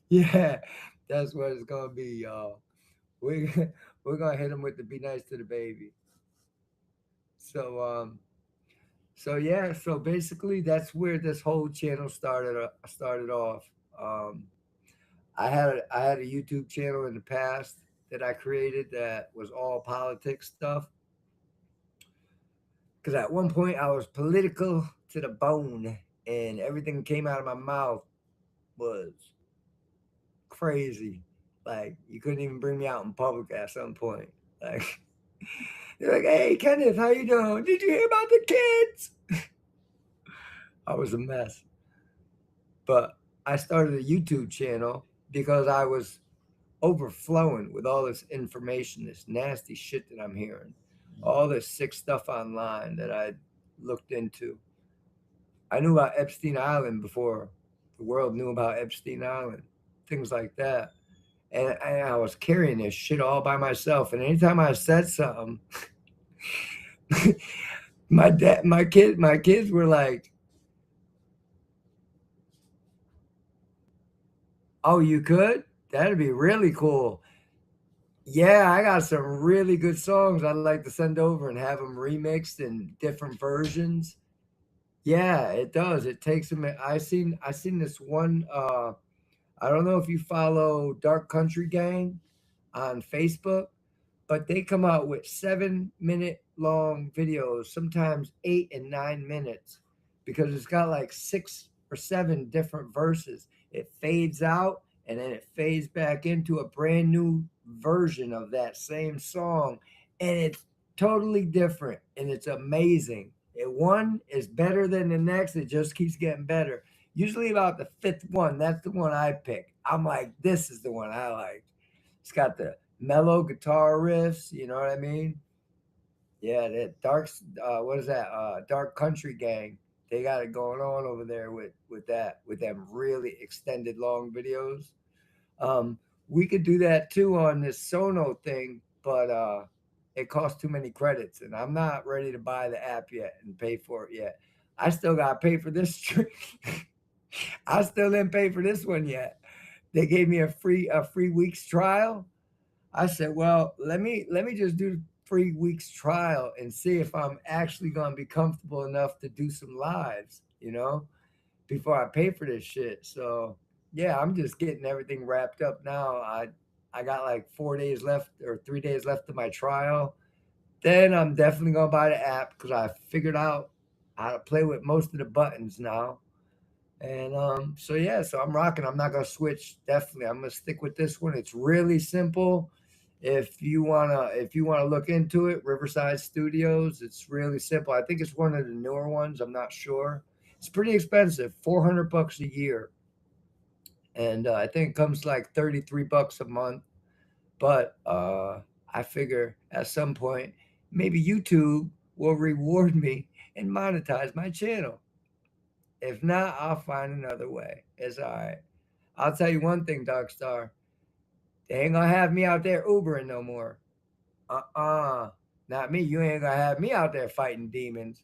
Yeah, that's what it's gonna be, y'all. We we're gonna hit him with the "Be Nice to the Baby." So so yeah, so basically that's where this whole channel started off. Um, I had a YouTube channel in the past that I created that was all politics stuff. Because at one point I was political to the bone, and everything came out of my mouth was crazy. Like you couldn't even bring me out in public at some point. Like they're like, "Hey, Kenneth, how you doing? Did you hear about the kids?" I was a mess. But I started a YouTube channel because I was overflowing with all this information, this nasty shit that I'm hearing, all this sick stuff online that I looked into. I knew about Epstein Island before the world knew about Epstein Island, things like that. And I was carrying this shit all by myself. And anytime I said something, my kids were like, "Oh, you could? That'd be really cool." Yeah, I got some really good songs I'd like to send over and have them remixed in different versions. Yeah, it does. It takes them. I seen this one. I don't know if you follow Dark Country Gang on Facebook, but they come out with 7 minute long videos, sometimes 8 and 9 minutes, because it's got like 6 or 7 different verses. It fades out and then it fades back into a brand new version of that same song. And it's totally different and it's amazing. One is better than the next, it just keeps getting better. Usually, about the fifth one, that's the one I pick. I'm like, this is the one I like. It's got the mellow guitar riffs. You know what I mean? Yeah, that what is that? Dark Country Gang. They got it going on over there with them really extended long videos. Um, we could do that too on this Sono thing, but it costs too many credits, and I'm not ready to buy the app yet and pay for it yet. I still got to pay for this. I still didn't pay for this one yet. They gave me a free week's trial. I said, well, let me just do the 3 weeks trial and see if I'm actually gonna be comfortable enough to do some lives, before I pay for this shit. So yeah, I'm just getting everything wrapped up now. I got like 4 days left or 3 days left of my trial. Then I'm definitely gonna buy the app because I figured out how to play with most of the buttons now. And so yeah, so I'm rocking. I'm not gonna switch. Definitely, I'm gonna stick with this one. It's really simple. If you wanna look into it, Riverside Studios. It's really simple. I think it's one of the newer ones. I'm not sure. It's pretty expensive, $400 a year, and I think it comes like $33 a month. But I figure at some point maybe YouTube will reward me and monetize my channel. If not, I'll find another way. It's all right. I'll tell you one thing, Darkstar. They ain't gonna have me out there Ubering no more. Uh-uh. Not me. You ain't gonna have me out there fighting demons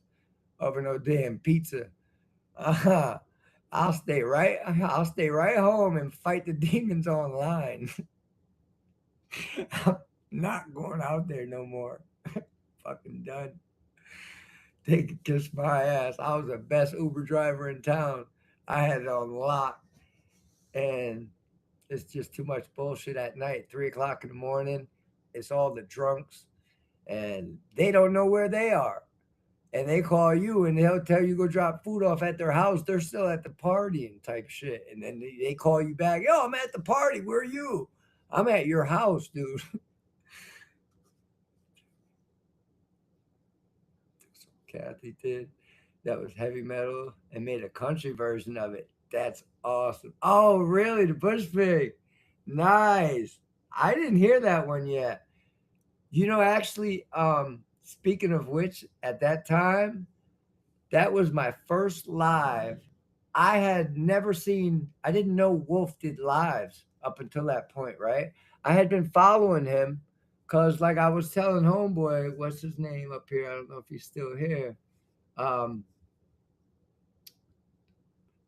over no damn pizza. Uh-huh. I'll stay right home and fight the demons online. I'm not going out there no more. Fucking done. They could kiss my ass. I was the best Uber driver in town. I had it on lock. And it's just too much bullshit at night. 3 o'clock in the morning. It's all the drunks. And they don't know where they are. And they call you and they'll tell you go drop food off at their house. They're still at the party and type shit. And then they call you back. Yo, I'm at the party. Where are you? I'm at your house, dude. Kathy did. That was heavy metal and made a country version of it. That's awesome. Oh, really? The Bush Pig. Nice. I didn't hear that one yet. Actually, speaking of which, at that time, that was my first live. I didn't know Wolf did lives up until that point, right? I had been following him because, like I was telling Homeboy, what's his name up here? I don't know if he's still here. Um,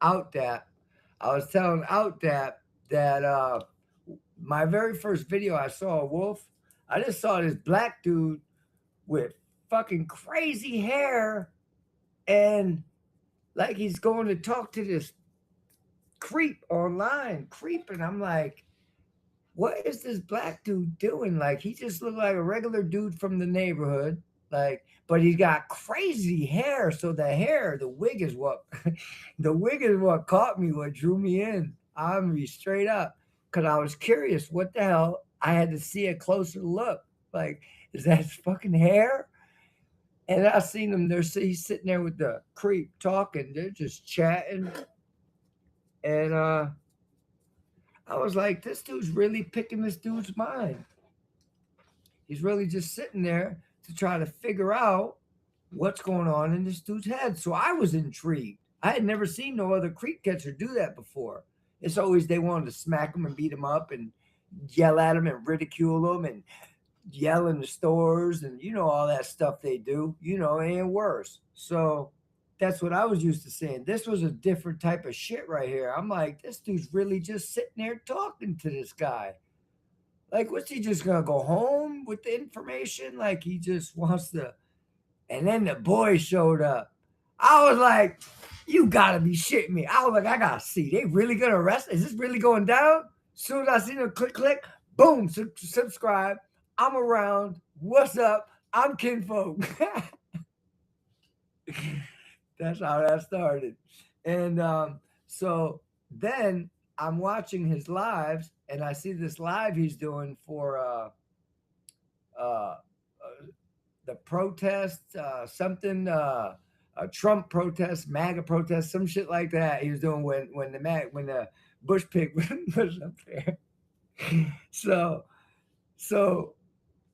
Out that I was telling out that my very first video I saw a wolf, I just saw this black dude with fucking crazy hair and like he's going to talk to this creep online, creeping. I'm like, what is this black dude doing? Like he just looked like a regular dude from the neighborhood. Like, but he's got crazy hair. So the hair, the wig is what the wig is what caught me, what drew me in. I'm gonna be straight up. Cause I was curious what the hell. I had to see a closer look. Like, is that his fucking hair? And I seen him there. He's sitting there with the creep talking. They're just chatting. And I was like, this dude's really picking this dude's mind. He's really just sitting there to try to figure out what's going on in this dude's head. So I was intrigued. I had never seen no other creep catcher do that before. It's always they wanted to smack him and beat him up and yell at him and ridicule him and yell in the stores and all that stuff they do, and worse. So that's what I was used to seeing. This was a different type of shit right here. I'm like, this dude's really just sitting there talking to this guy. Like, what's he just gonna go home with the information? Like he just wants to. And then the boy showed up. I was like, you gotta be shitting me. I was like, I gotta see. They really gonna arrest? Is this really going down? Soon as I see them click, boom, subscribe. I'm around. What's up? I'm Kinfolk. That's how that started. And so then I'm watching his lives and I see this live he's doing for the protest, a Trump protest, MAGA protest, some shit like that. He was doing when the Bush pig was up there. So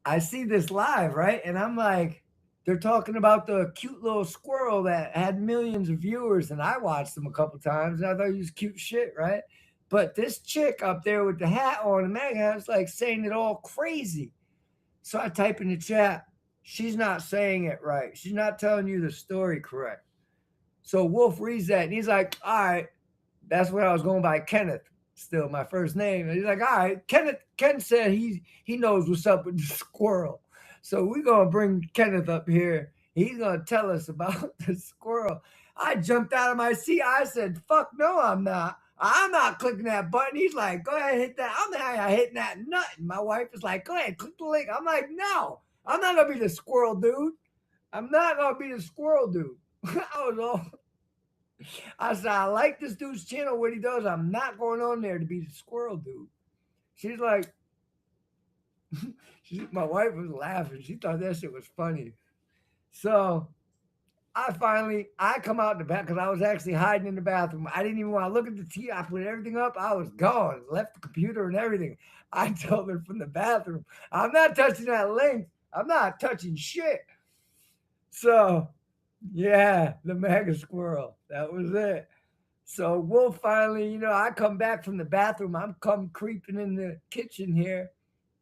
I see this live, right? And I'm like, they're talking about the cute little squirrel that had millions of viewers, and I watched them a couple times, and I thought he was cute shit, right? But this chick up there with the hat on, the MAGA hat, was like saying it all crazy. So I type in the chat, she's not saying it right. She's not telling you the story correct. So Wolf reads that, and he's like, all right, that's what I was going by, Kenneth, still my first name. And he's like, all right, Ken said he knows what's up with the squirrel. So we're going to bring Kenneth up here. He's going to tell us about the squirrel. I jumped out of my seat. I said, fuck no, I'm not. I'm not clicking that button. He's like, go ahead, hit that. I'm not hitting that nut. And my wife is like, go ahead, click the link. I'm like, no, I'm not going to be the squirrel dude. I'm not going to be the squirrel dude. I said, I like this dude's channel, what he does. I'm not going on there to be the squirrel dude. She's like, my wife was laughing. She thought that shit was funny. So I come out the back because I was actually hiding in the bathroom. I didn't even want to look at the TV. I put everything up. I was gone, left the computer and everything. I told her from the bathroom, I'm not touching that link. I'm not touching shit. So, yeah, the MAGA squirrel. That was it. So Wolf finally, I come back from the bathroom. I'm come creeping in the kitchen here.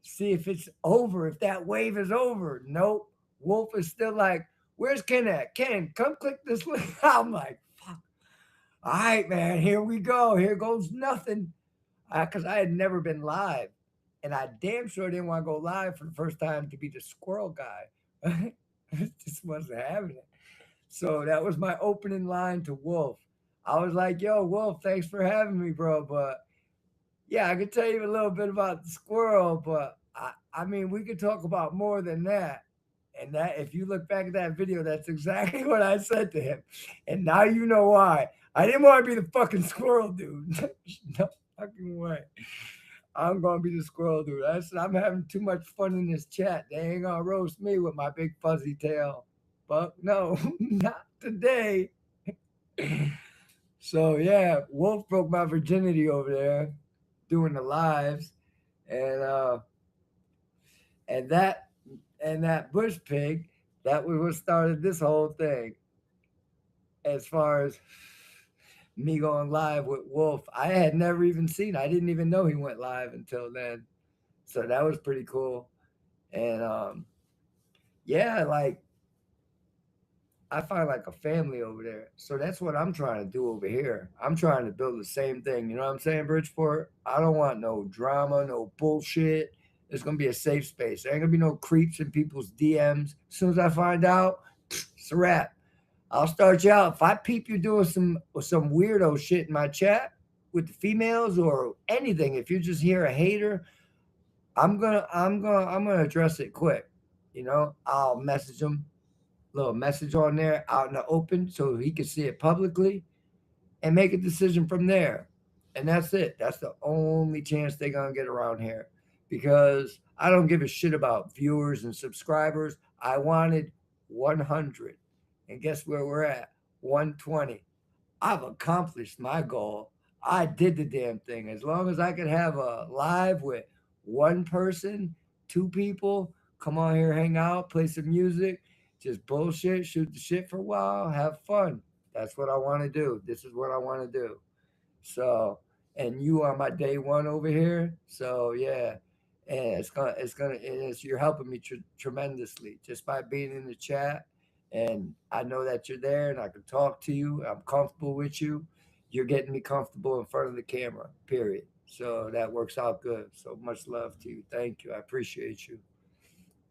See if it's over, if that wave is over. Nope. Wolf is still like, where's Ken at? Ken, come click this link. I'm like, fuck. All right, man, here we go. Here goes nothing. Because I had never been live. And I damn sure didn't want to go live for the first time to be the squirrel guy. Just wasn't having it. So that was my opening line to Wolf. I was like, yo, Wolf, thanks for having me, bro. But yeah, I could tell you a little bit about the squirrel, but I mean, we could talk about more than that. And that, if you look back at that video, that's exactly what I said to him. And now you know why. I didn't want to be the fucking squirrel dude. No fucking way. I'm going to be the squirrel dude. I said, I'm having too much fun in this chat. They ain't going to roast me with my big fuzzy tail. But no, not today. So yeah, Wolf broke my virginity over there doing the lives. And that bush pig, that was what started this whole thing. As far as me going live with Wolf, I had never even seen. I didn't even know he went live until then. So that was pretty cool. And yeah, like I find like a family over there. So that's what I'm trying to do over here. I'm trying to build the same thing. You know what I'm saying, Bridgeport? I don't want no drama, no bullshit. It's gonna be a safe space. There ain't gonna be no creeps in people's DMs. As soon as I find out, it's a wrap. I'll start you out. If I peep you doing some weirdo shit in my chat with the females or anything, if you just hear a hater, I'm gonna address it quick. You know, I'll message them, little message on there out in the open so he can see it publicly and make a decision from there. And that's it. That's the only chance they're gonna get around here. Because I don't give a shit about viewers and subscribers. I wanted 100. And guess where we're at? 120. I've accomplished my goal. I did the damn thing. As long as I could have a live with one person, two people, come on here, hang out, play some music, just bullshit, shoot the shit for a while, have fun. That's what I want to do. This is what I want to do. So, and you are my day one over here. So yeah, and you're helping me tremendously just by being in the chat. And I know that you're there and I can talk to you. I'm comfortable with you. You're getting me comfortable in front of the camera, period. So that works out good. So much love to you. Thank you. I appreciate you.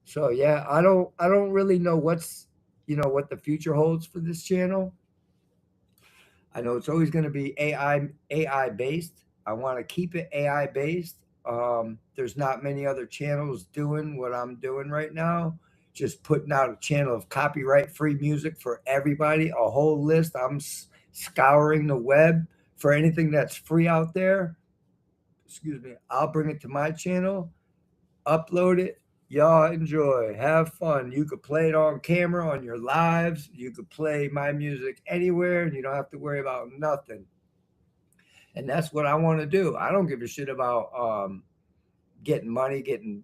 So yeah, I don't really know what the future holds for this channel. I know it's always going to be AI based. I want to keep it AI based. There's not many other channels doing what I'm doing right now. Just putting out a channel of copyright free music for everybody, a whole list. I'm scouring the web for anything that's free out there. Excuse me. I'll bring it to my channel, upload it. Y'all enjoy, have fun. You could play it on camera on your lives. You could play my music anywhere, and you don't have to worry about nothing. And that's what I want to do. I don't give a shit about getting money, getting.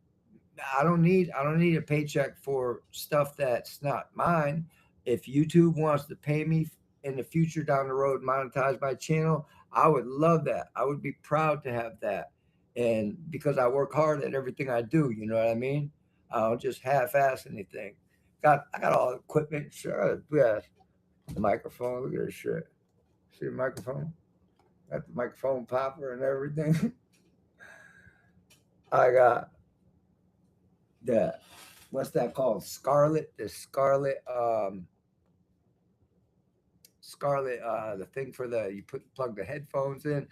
I don't need a paycheck for stuff that's not mine. If YouTube wants to pay me in the future down the road, monetize my channel, I would love that. I would be proud to have that. And because I work hard at everything I do, you know what I mean? I don't just half-ass anything. I got all the equipment. Sure, yeah. The microphone. Look at this shit. See the microphone? Got the microphone popper and everything. I got the what's that called? Scarlett. The Scarlett, the thing for you plug the headphones in.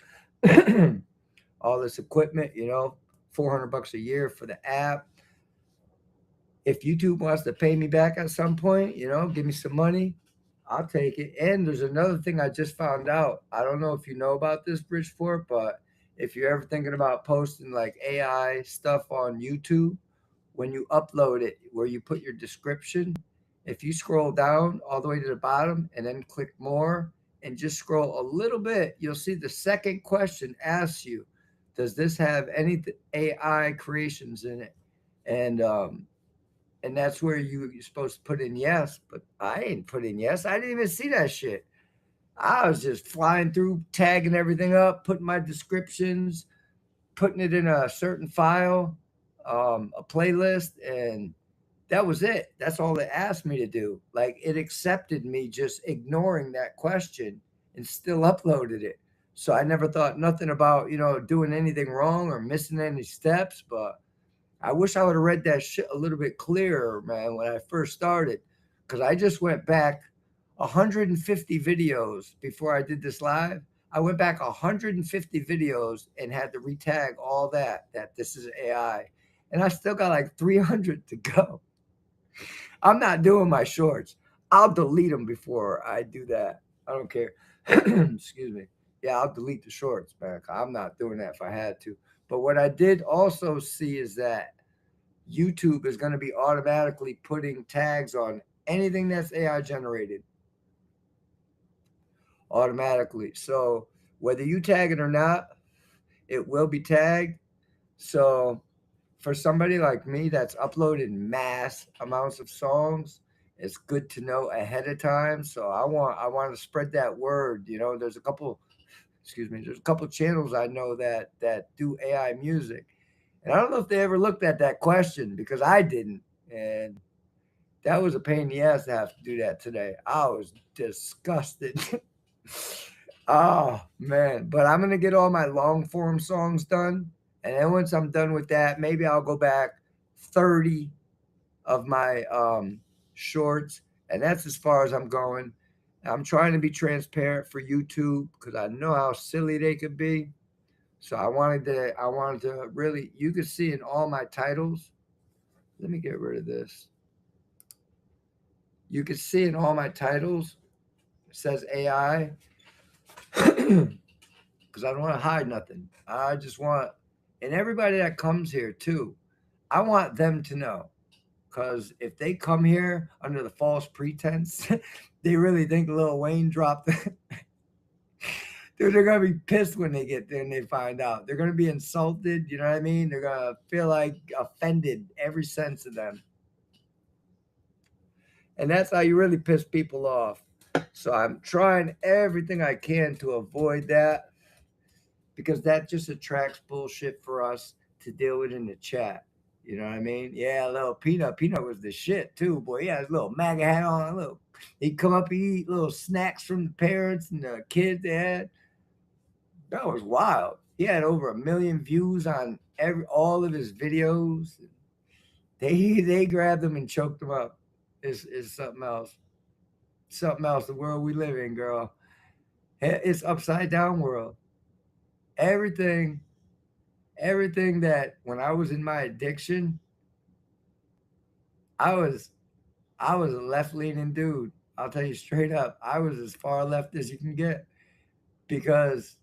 All this equipment, $400 a year for the app. If YouTube wants to pay me back at some point, give me some money, I'll take it. And there's another thing I just found out. I don't know if you know about this, Bridgeport, but if you're ever thinking about posting like AI stuff on YouTube, when you upload it, where you put your description, if you scroll down all the way to the bottom and then click more and just scroll a little bit, you'll see the second question asks you, does this have any AI creations in it? And that's where you're supposed to put in yes, but I ain't put in yes. I didn't even see that shit. I was just flying through, tagging everything up, putting my descriptions, putting it in a certain file, a playlist, and that was it. That's all it asked me to do. Like, it accepted me just ignoring that question and still uploaded it. So I never thought nothing about, doing anything wrong or missing any steps, but I wish I would have read that shit a little bit clearer, man, when I first started, because I just went back 150 videos before I did this live. I went back 150 videos and had to retag all that this is AI. And I still got like 300 to go. I'm not doing my shorts. I'll delete them before I do that. I don't care. Excuse me. Yeah, I'll delete the shorts, man. I'm not doing that if I had to. But what I did also see is that YouTube is going to be automatically putting tags on anything that's AI generated. Automatically. So whether you tag it or not, it will be tagged. So for somebody like me that's uploaded mass amounts of songs, it's good to know ahead of time. So I want to spread that word. There's a couple channels I know that do AI music. And I don't know if they ever looked at that question, because I didn't. And That was a pain in the ass to have to do that today. I was disgusted. Oh man. But I'm gonna get all my long form songs done. And then once I'm done with that, maybe I'll go back 30 of my shorts. And that's as far as I'm going. I'm trying to be transparent for YouTube because I know how silly they could be. So I wanted to really, you could see in all my titles. Let me get rid of this. You could see in all my titles, it says AI, because I don't want to hide nothing. I just want, and everybody that comes here too, I want them to know. Because if they come here under the false pretense, they really think Lil Wayne dropped it. Dude, they're going to be pissed when they get there and they find out. They're going to be insulted. You know what I mean? They're going to feel like offended, every sense of them. And that's how you really piss people off. So I'm trying everything I can to avoid that because that just attracts bullshit for us to deal with in the chat. You know what I mean? Yeah, little Peanut. Peanut was the shit too, boy. He had his little MAGA hat on. He'd come up and eat little snacks from the parents and the kids they had. That was wild. He had over 1 million views on all of his videos. They grabbed him and choked him up. It's something else. Something else. The world we live in, girl. It's upside down world. Everything that when I was in my addiction, I was a left-leaning dude. I'll tell you straight up. I was as far left as you can get because,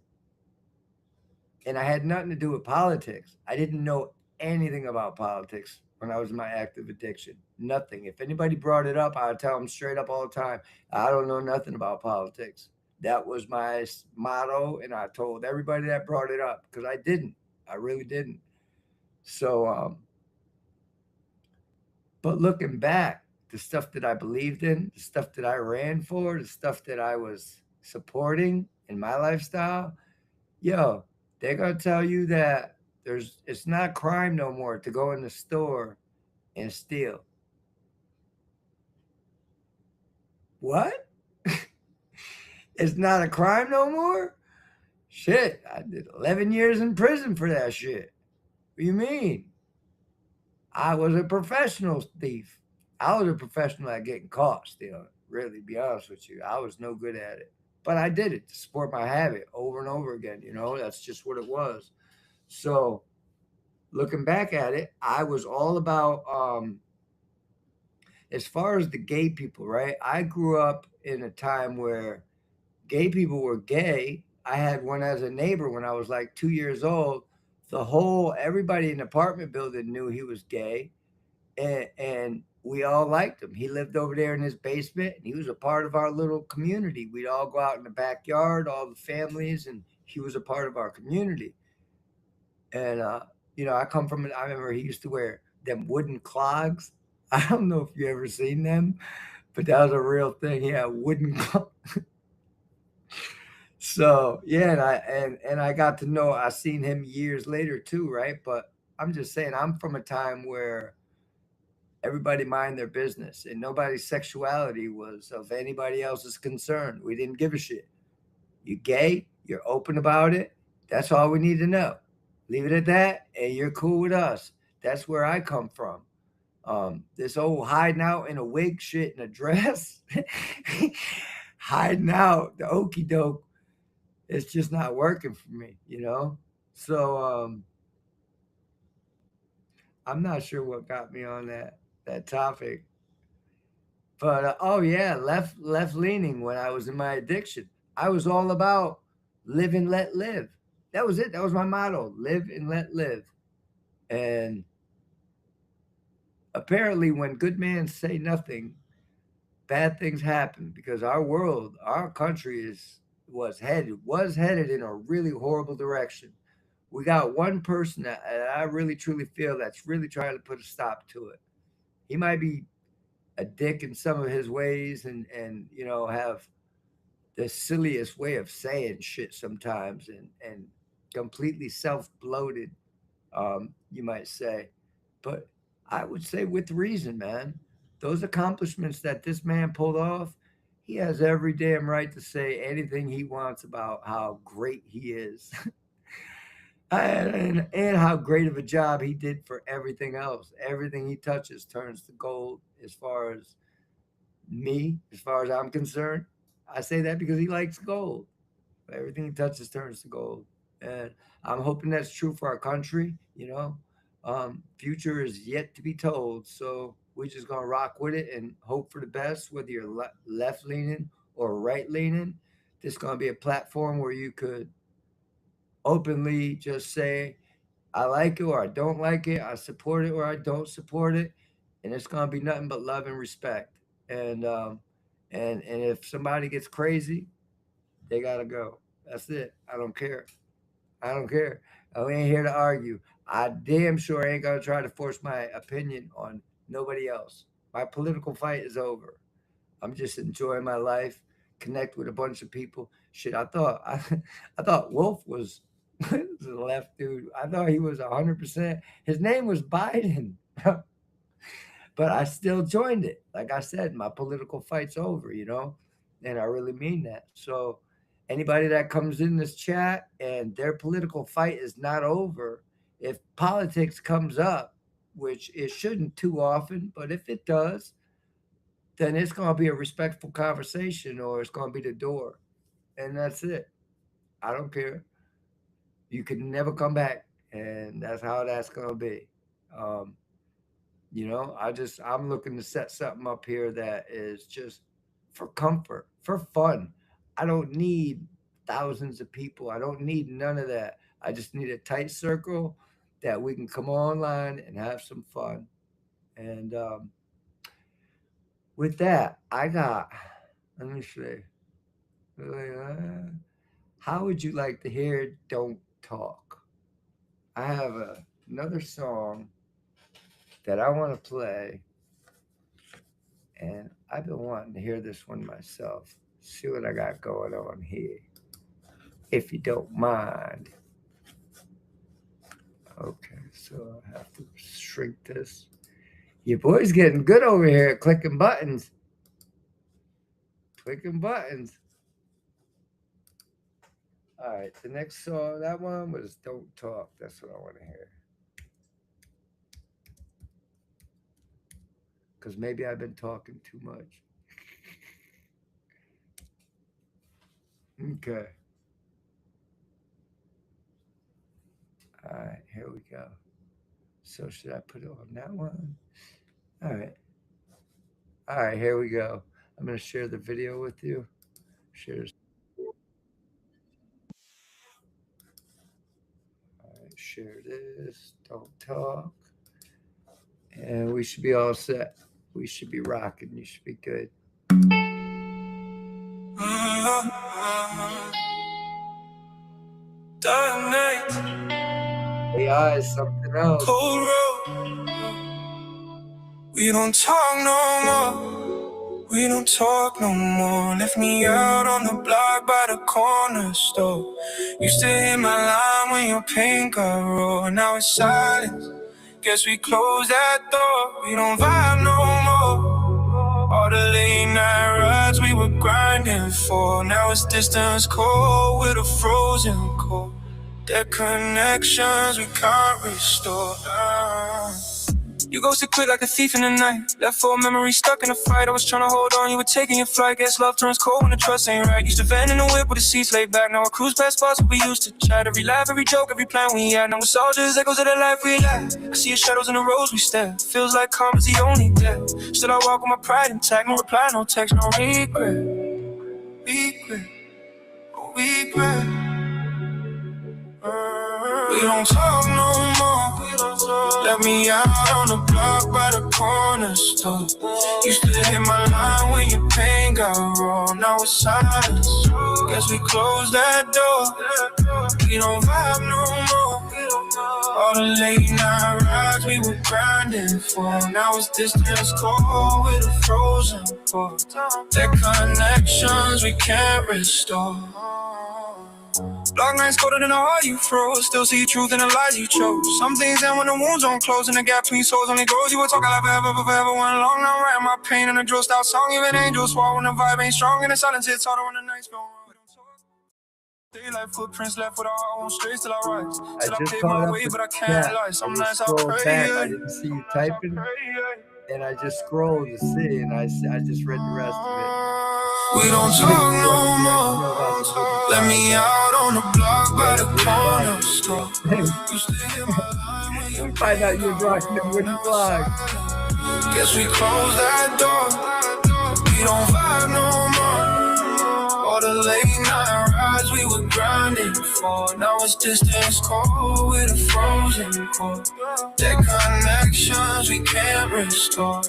and I had nothing to do with politics. I didn't know anything about politics when I was in my active addiction. Nothing. If anybody brought it up, I would tell them straight up all the time, I don't know nothing about politics. That was my motto, and I told everybody that brought it up because I didn't. I really didn't. So, but looking back, the stuff that I believed in, the stuff that I ran for, the stuff that I was supporting in my lifestyle, yo, they're going to tell you that it's not crime no more to go in the store and steal. What? It's not a crime no more? Shit, I did 11 years in prison for that shit. What do you mean? I was a professional thief. I was a professional at getting caught stealing. Really, be honest with you. I was no good at it. But I did it to support my habit over and over again. You know, that's just what it was. So looking back at it, I was all about, as far as the gay people, right? I grew up in a time where gay people were gay. I had one as a neighbor when I was like 2 years old. Everybody in the apartment building knew he was gay, and we all liked him. He lived over there in his basement, and he was a part of our little community. We'd all go out in the backyard, all the families, and he was a part of our community. And, you know, I remember he used to wear them wooden clogs. I don't know if you ever seen them, but that was a real thing. He had wooden clogs. So yeah, and I got to know, I seen him years later too, right? But I'm just saying, I'm from a time where everybody mind their business and nobody's sexuality was of anybody else's concern. We didn't give a shit. You gay, you're open about it. That's all we need to know. Leave it at that, and you're cool with us. That's where I come from. This old hiding out in a wig shit and a dress, hiding out, the okey doke, it's just not working for me, you know? So I'm not sure what got me on that topic. But oh yeah, left leaning when I was in my addiction. I was all about live and let live. That was it. That was my motto. Live and let live. And apparently when good men say nothing, bad things happen because our world, our country was headed in a really horrible direction. We got one person that I really truly feel that's really trying to put a stop to it. He might be a dick in some of his ways and you know have the silliest way of saying shit sometimes and completely self-bloated, you might say. But I would say with reason, man. those accomplishments that this man pulled off, he has every damn right to say anything he wants about how great he is. And how great of a job he did for everything else. Everything he touches turns to gold as far as me, as far as I'm concerned. I say that because he likes gold. Everything he touches turns to gold. And I'm hoping that's true for our country, you know. Future is yet to be told. So we're just going to rock with it and hope for the best, whether you're left leaning or right leaning. This is going to be a platform where you could openly just say, I like it or I don't like it. I support it or I don't support it. And it's going to be nothing but love and respect. And if somebody gets crazy, they got to go. That's it. I don't care. I don't care. I ain't here to argue. I damn sure ain't going to try to force my opinion on nobody else. My political fight is over. I'm just enjoying my life, connect with a bunch of people. Shit, I thought Wolf was the left dude. I thought he was 100%. His name was Biden. But I still joined it. Like I said, my political fight's over, you know? And I really mean that. So anybody that comes in this chat and their political fight is not over, if politics comes up, which it shouldn't too often, but if it does, then it's going to be a respectful conversation or it's going to be the door. And that's it. I don't care. You can never come back. And that's how that's going to be. You know, I'm looking to set something up here that is just for comfort, for fun. I don't need thousands of people. I don't need none of that. I just need a tight circle that we can come online and have some fun. And with that, let me see. How would you like to hear Don't Talk? I have another song that I want to play, and I've been wanting to hear this one myself. See what I got going on here, if you don't mind. Okay, so I have to shrink this. Your boy's getting good over here at clicking buttons. Clicking buttons. All right, the next song, that one was Don't Talk. That's what I want to hear. Because maybe I've been talking too much. Okay. All right, here we go. So should I put it on that one? All right. All right, here we go. I'm going to share the video with you. Share. All right, share this. Don't talk. And we should be all set. We should be rocking. You should be good. Dark night, AI is something else. cold road. We don't talk no more. We don't talk no more. Left me out on the block by the corner store. Used to hit my line when your pain got raw. Now it's silence. Guess we closed that door. We don't vibe no more. All the late night rides we were grinding for. Now it's distance cold with a frozen core. Their connections we can't restore. You ghosted quick like a thief in the night. Left full memory stuck in a fight. I was trying to hold on, you were taking your flight. Guess love turns cold when the trust ain't right. Used to van in the whip with the seats laid back. Now I cruise past spots where we used to chat. Every laugh, every joke, every plan we had. Now we're soldiers, echoes of the life we had. I see your shadows in the roads we stare. Feels like karma's the only death. Still I walk with my pride intact. No reply, no text, no regret. Regret, oh regret. We don't talk no more. Let me out on the block by the corner store. Used to hit my line when your pain got raw. Now it's silence. Guess we closed that door. We don't vibe no more. All the late night rides we were grinding for. Now it's distance cold with a frozen core. Their connections we can't restore. Dark nights colder than the heart you froze. Still see truth in the lies you chose. Some things end when the wounds don't close and the gap between souls only grows. You were talking like forever, but forever one long. Now I'm writing my pain in a drill style song. Even angels swore when the vibe ain't strong and the silence hits harder when the nights go on. We don't talk. Daylight footprints left with our own straight till I rise. Till I just pave caught my up way, with but I the can't chat. lie. Some I just nights I scrolled pray. back. I didn't see you typing, and I just scrolled to see, and I just read the rest of it. We don't talk no more. Let me out on the block by the corner store. You stay in my line when you Find out you're rocking the wooden vlog. Guess we close that door. We don't vibe no more. All the late night rides we were grinding for. Now it's distance cold with a frozen core. Dead connections we can't restore.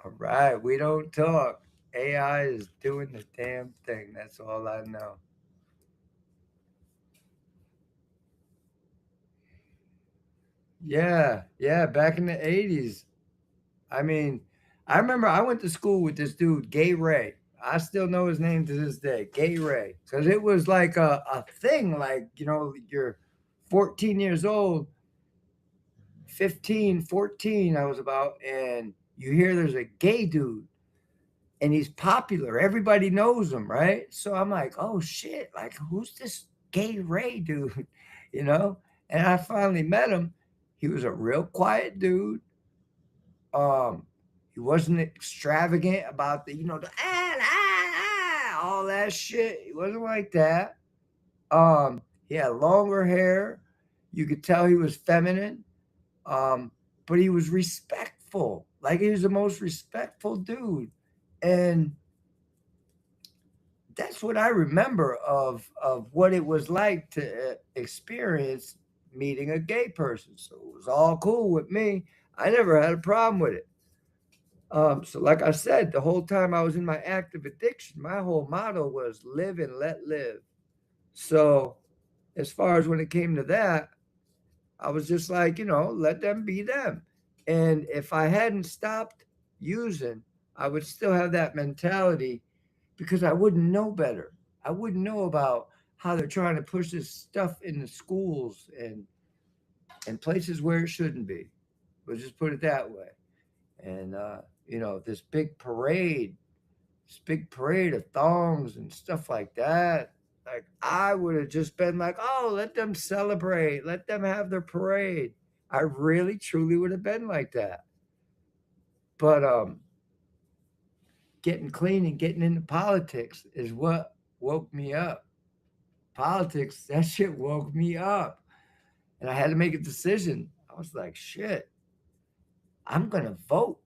All right, we don't talk. AI is doing the damn thing. That's all I know. Yeah, back in the 80s. I mean, I remember I went to school with this dude, Gay Ray. I still know his name to this day, Gay Ray. Because it was like a thing, like, you're 14 years old, 15, 14, I was about, and you hear there's a gay dude and he's popular. Everybody knows him, right? So I'm like, oh shit, like who's this Gay Ray dude? And I finally met him. He was a real quiet dude. He wasn't extravagant about all that shit. He wasn't like that. He had longer hair. You could tell he was feminine. But he was respectful. Like he was the most respectful dude. And that's what I remember of what it was like to experience meeting a gay person. So it was all cool with me. I never had a problem with it. So like I said, the whole time I was in my active addiction, my whole motto was live and let live. So as far as when it came to that, I was just like, let them be them. And if I hadn't stopped using, I would still have that mentality because I wouldn't know better. I wouldn't know about how they're trying to push this stuff in the schools and places where it shouldn't be. We'll just put it that way. And, this big parade of thongs and stuff like that. Like I would have just been like, oh, let them celebrate. Let them have their parade. I really, truly would have been like that. But getting clean and getting into politics is what woke me up. Politics, that shit woke me up. And I had to make a decision. I was like, shit, I'm going to vote.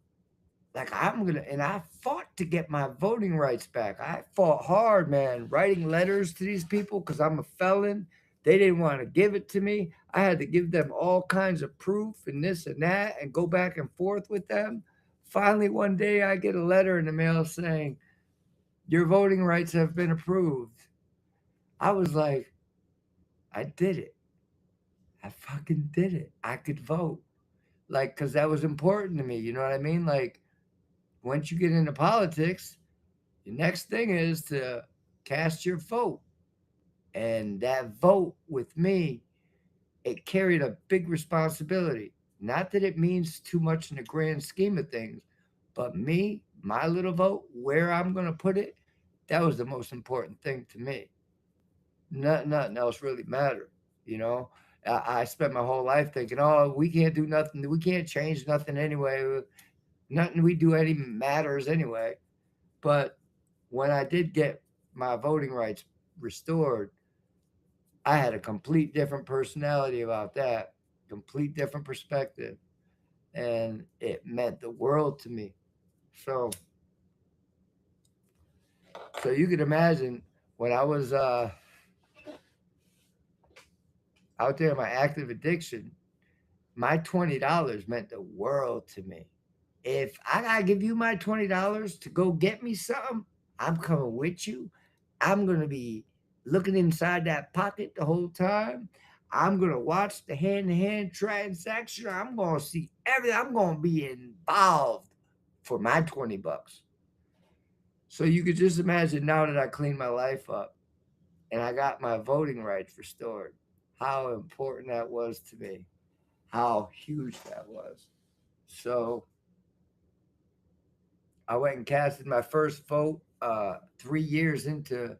And I fought to get my voting rights back. I fought hard, man, writing letters to these people because I'm a felon. They didn't want to give it to me. I had to give them all kinds of proof and this and that and go back and forth with them. Finally, one day I get a letter in the mail saying, your voting rights have been approved. I was like, I did it. I fucking did it. I could vote. Like, because that was important to me. You know what I mean? Like, once you get into politics, the next thing is to cast your vote. And that vote with me, it carried a big responsibility. Not that it means too much in the grand scheme of things, but me, my little vote, where I'm going to put it, that was the most important thing to me. Nothing else really mattered, I spent my whole life thinking, oh, we can't do nothing. We can't change nothing anyway. Nothing we do any matters anyway. But when I did get my voting rights restored, I had a complete different personality about that, complete different perspective. And it meant the world to me. So you could imagine when I was out there in my active addiction, my $20 meant the world to me. If I gotta give you my $20 to go get me something, I'm coming with you. I'm gonna be looking inside that pocket the whole time. I'm going to watch the hand-to-hand transaction. I'm going to see everything. I'm going to be involved for my $20. So you could just imagine now that I cleaned my life up and I got my voting rights restored, how important that was to me, how huge that was. So I went and casted my first vote 3 years into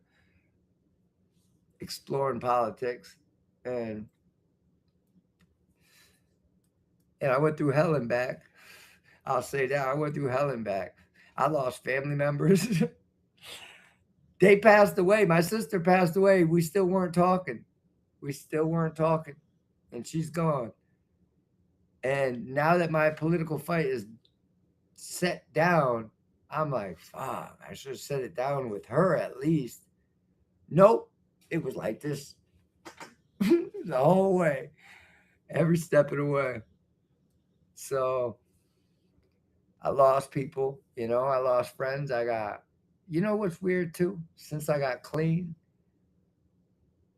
exploring politics. And I went through hell and back. I'll say that. I went through hell and back. I lost family members. They passed away. My sister passed away. We still weren't talking. And she's gone. And now that my political fight is set down, I'm like, fuck, I should have set it down with her at least. Nope. It was like this the whole way, every step of the way. So I lost people, I lost friends. What's weird too? Since I got clean,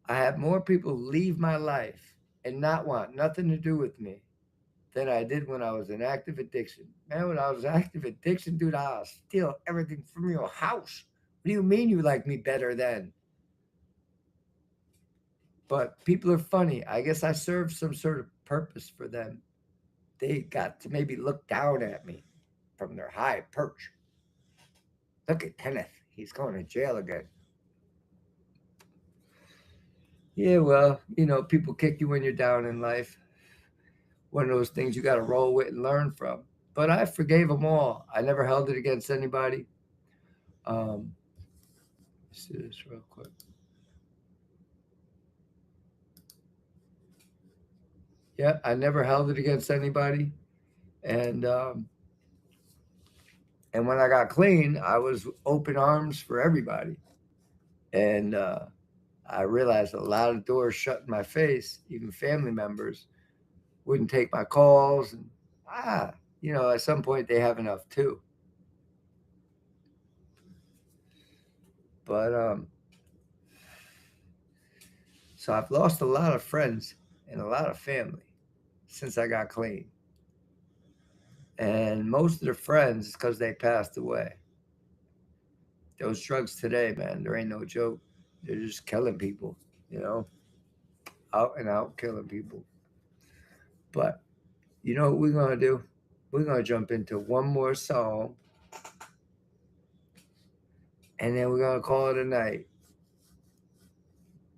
I have more people leave my life and not want nothing to do with me than I did when I was in active addiction. Man, when I was active addiction, dude, I'll steal everything from your house. What do you mean you like me better then? But people are funny. I guess I served some sort of purpose for them. They got to maybe look down at me from their high perch. Look at Kenneth. He's going to jail again. Yeah, well, people kick you when you're down in life. One of those things you got to roll with and learn from. But I forgave them all. I never held it against anybody. Let's see this real quick. Yeah, I never held it against anybody. And when I got clean, I was open arms for everybody. And I realized a lot of doors shut in my face, even family members wouldn't take my calls. And, at some point they have enough too. But, so I've lost a lot of friends and a lot of family since I got clean. And most of the friends is because they passed away. Those drugs today, man, there ain't no joke. They're just killing people, out and out killing people. But you know what we're going to do? We're going to jump into one more song. And then we're going to call it a night.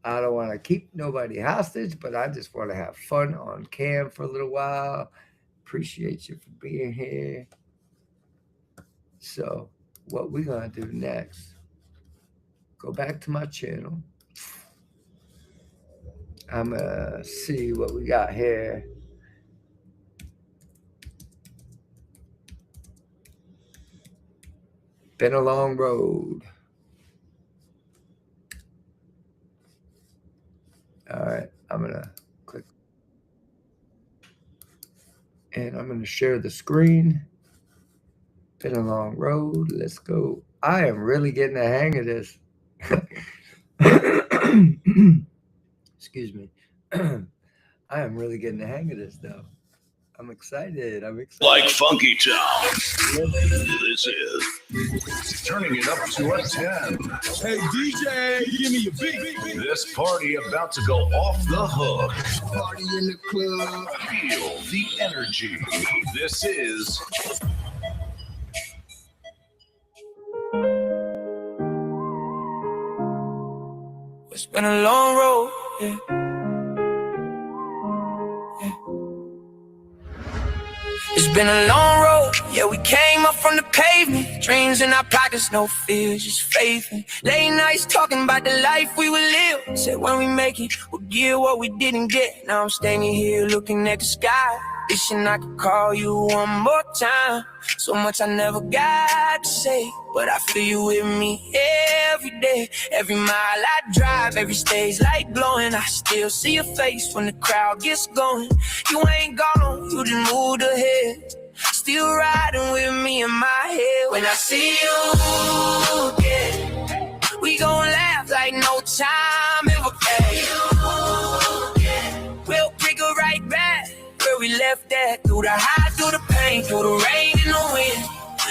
I don't want to keep nobody hostage, but I just want to have fun on cam for a little while. Appreciate you for being here. So what we're going to do next, go back to my channel. I'm going to see what we got here. Been a long road. All right, I'm going to click. And I'm going to share the screen. Been a long road. Let's go. I am really getting the hang of this. Excuse me. I am really getting the hang of this, though. I'm excited. Like Funky Town. This is turning it up to a 10. Hey, DJ, give me a beat. This party about to go off the hook. Party in the club. Feel the energy. This is It's been a long road, yeah. It's been a long road, yeah, we came up from the pavement. Dreams in our pockets, no fears, just faith. And late nights talking about the life we would live. Said when we make it, we'll get what we didn't get. Now I'm standing here looking at the sky, wishing I could call you one more time. So much I never got to say, but I feel you with me every day. Every mile I drive, every stage light glowing. I still see your face when the crowd gets going. You ain't gone, you just moved ahead. Still riding with me in my head. When I see you again, we gon' laugh like no time we left at. Through the highs, through the pain, through the rain and the wind.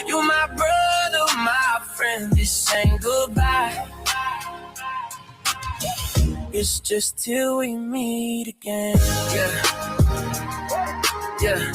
You my brother, my friend, this ain't goodbye. It's just till we meet again. Yeah.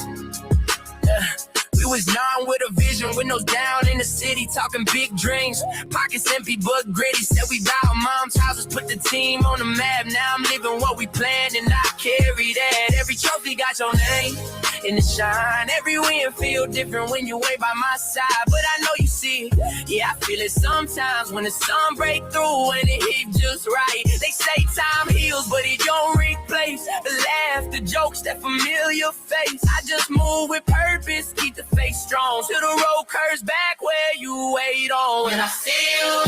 We was young with a vision, windows down in the city, talking big dreams. Pockets empty but gritty, said we bout mom's houses, put the team on the map. Now I'm living what we planned and I carry that. Every trophy got your name in the shine. Every win feel different when you ain't by my side, but I know you see it. Yeah, I feel it sometimes when the sun break through and it hit just right. They say time heals, but it don't replace the laugh, the jokes, that familiar face. I just move with purpose, keep the faith strong till the road curves back where you wait on. When I see you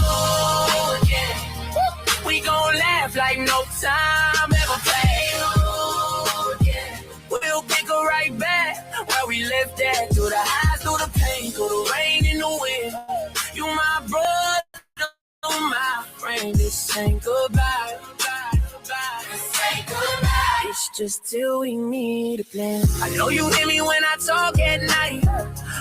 again, we gon' laugh like no time ever played. We'll pick her right back where we left at. Through the highs, through the pain, through the rain and the wind. You my brother, my friend. This ain't goodbye. This ain't goodbye. It's just till we meet again. I know you hear me when I talk at night.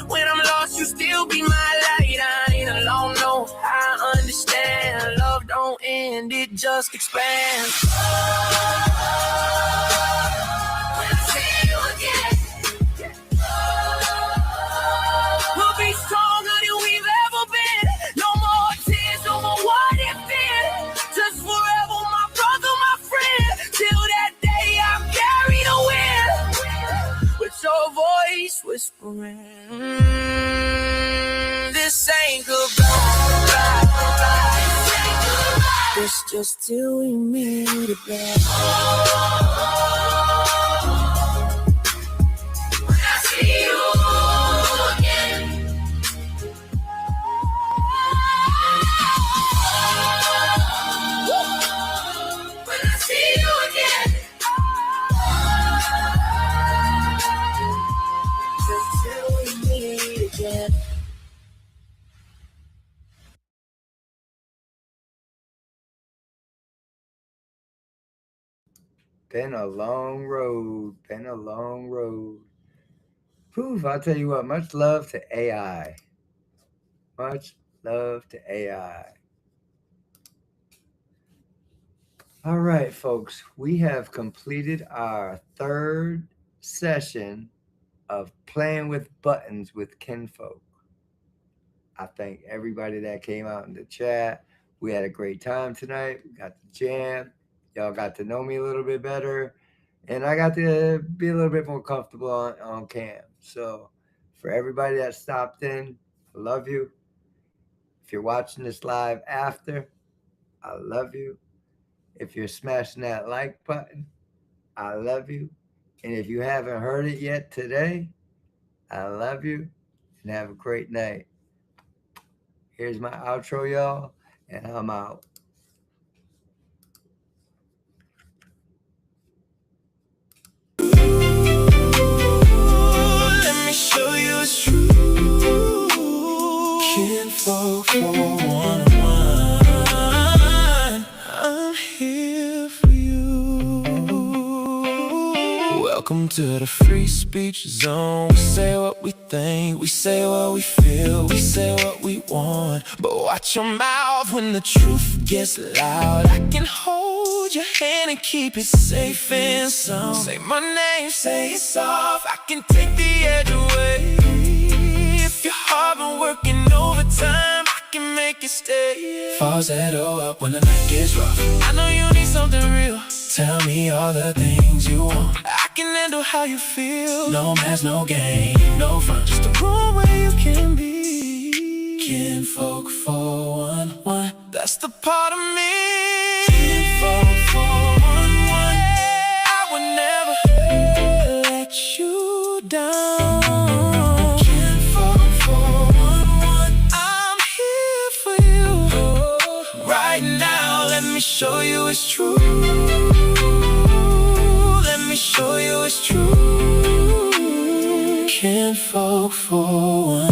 When I'm lost, you still be my light. I ain't alone, no, I understand. Love don't end, it just expands. We'll be stronger than we've ever been. No more tears, no more what if then. Just forever, my brother, my friend. Till that day I'm carried away with your voice whispering, this ain't goodbye. It's just till we meet again. When I see you again. When I see you again. Just till we meet again. Been a long road. Been a long road. Poof, I'll tell you what, much love to AI. Much love to AI. All right, folks, we have completed our third session of playing with buttons with Kinfolk. I thank everybody that came out in the chat. We had a great time tonight. We got the jam. Y'all got to know me a little bit better. And I got to be a little bit more comfortable on cam. So for everybody that stopped in, I love you. If you're watching this live after, I love you. If you're smashing that like button, I love you. And if you haven't heard it yet today, I love you and have a great night. Here's my outro, y'all, and I'm out. Let me show you it's true. Kinfolk 411. I'm here for you. Welcome to the free speech zone. We say what we think, we say what we feel, we say what we want. But watch your mouth when the truth gets loud. I can hold your hand and keep it safe and sound. Say my name, say it soft, I can take the edge away. If your heart been working overtime, I can make it stay. Falsetto up when the night gets rough. I know you need something real. Tell me all the things you want. I can handle how you feel. No mask, no game, no front. Just a room where you can be. Kinfolk 411. That's the part of me. Kinfolk 411. I would never let you down. Kinfolk 411. I'm here for you. Right now, let me show you it's true. Let me show you it's true. Kinfolk 411.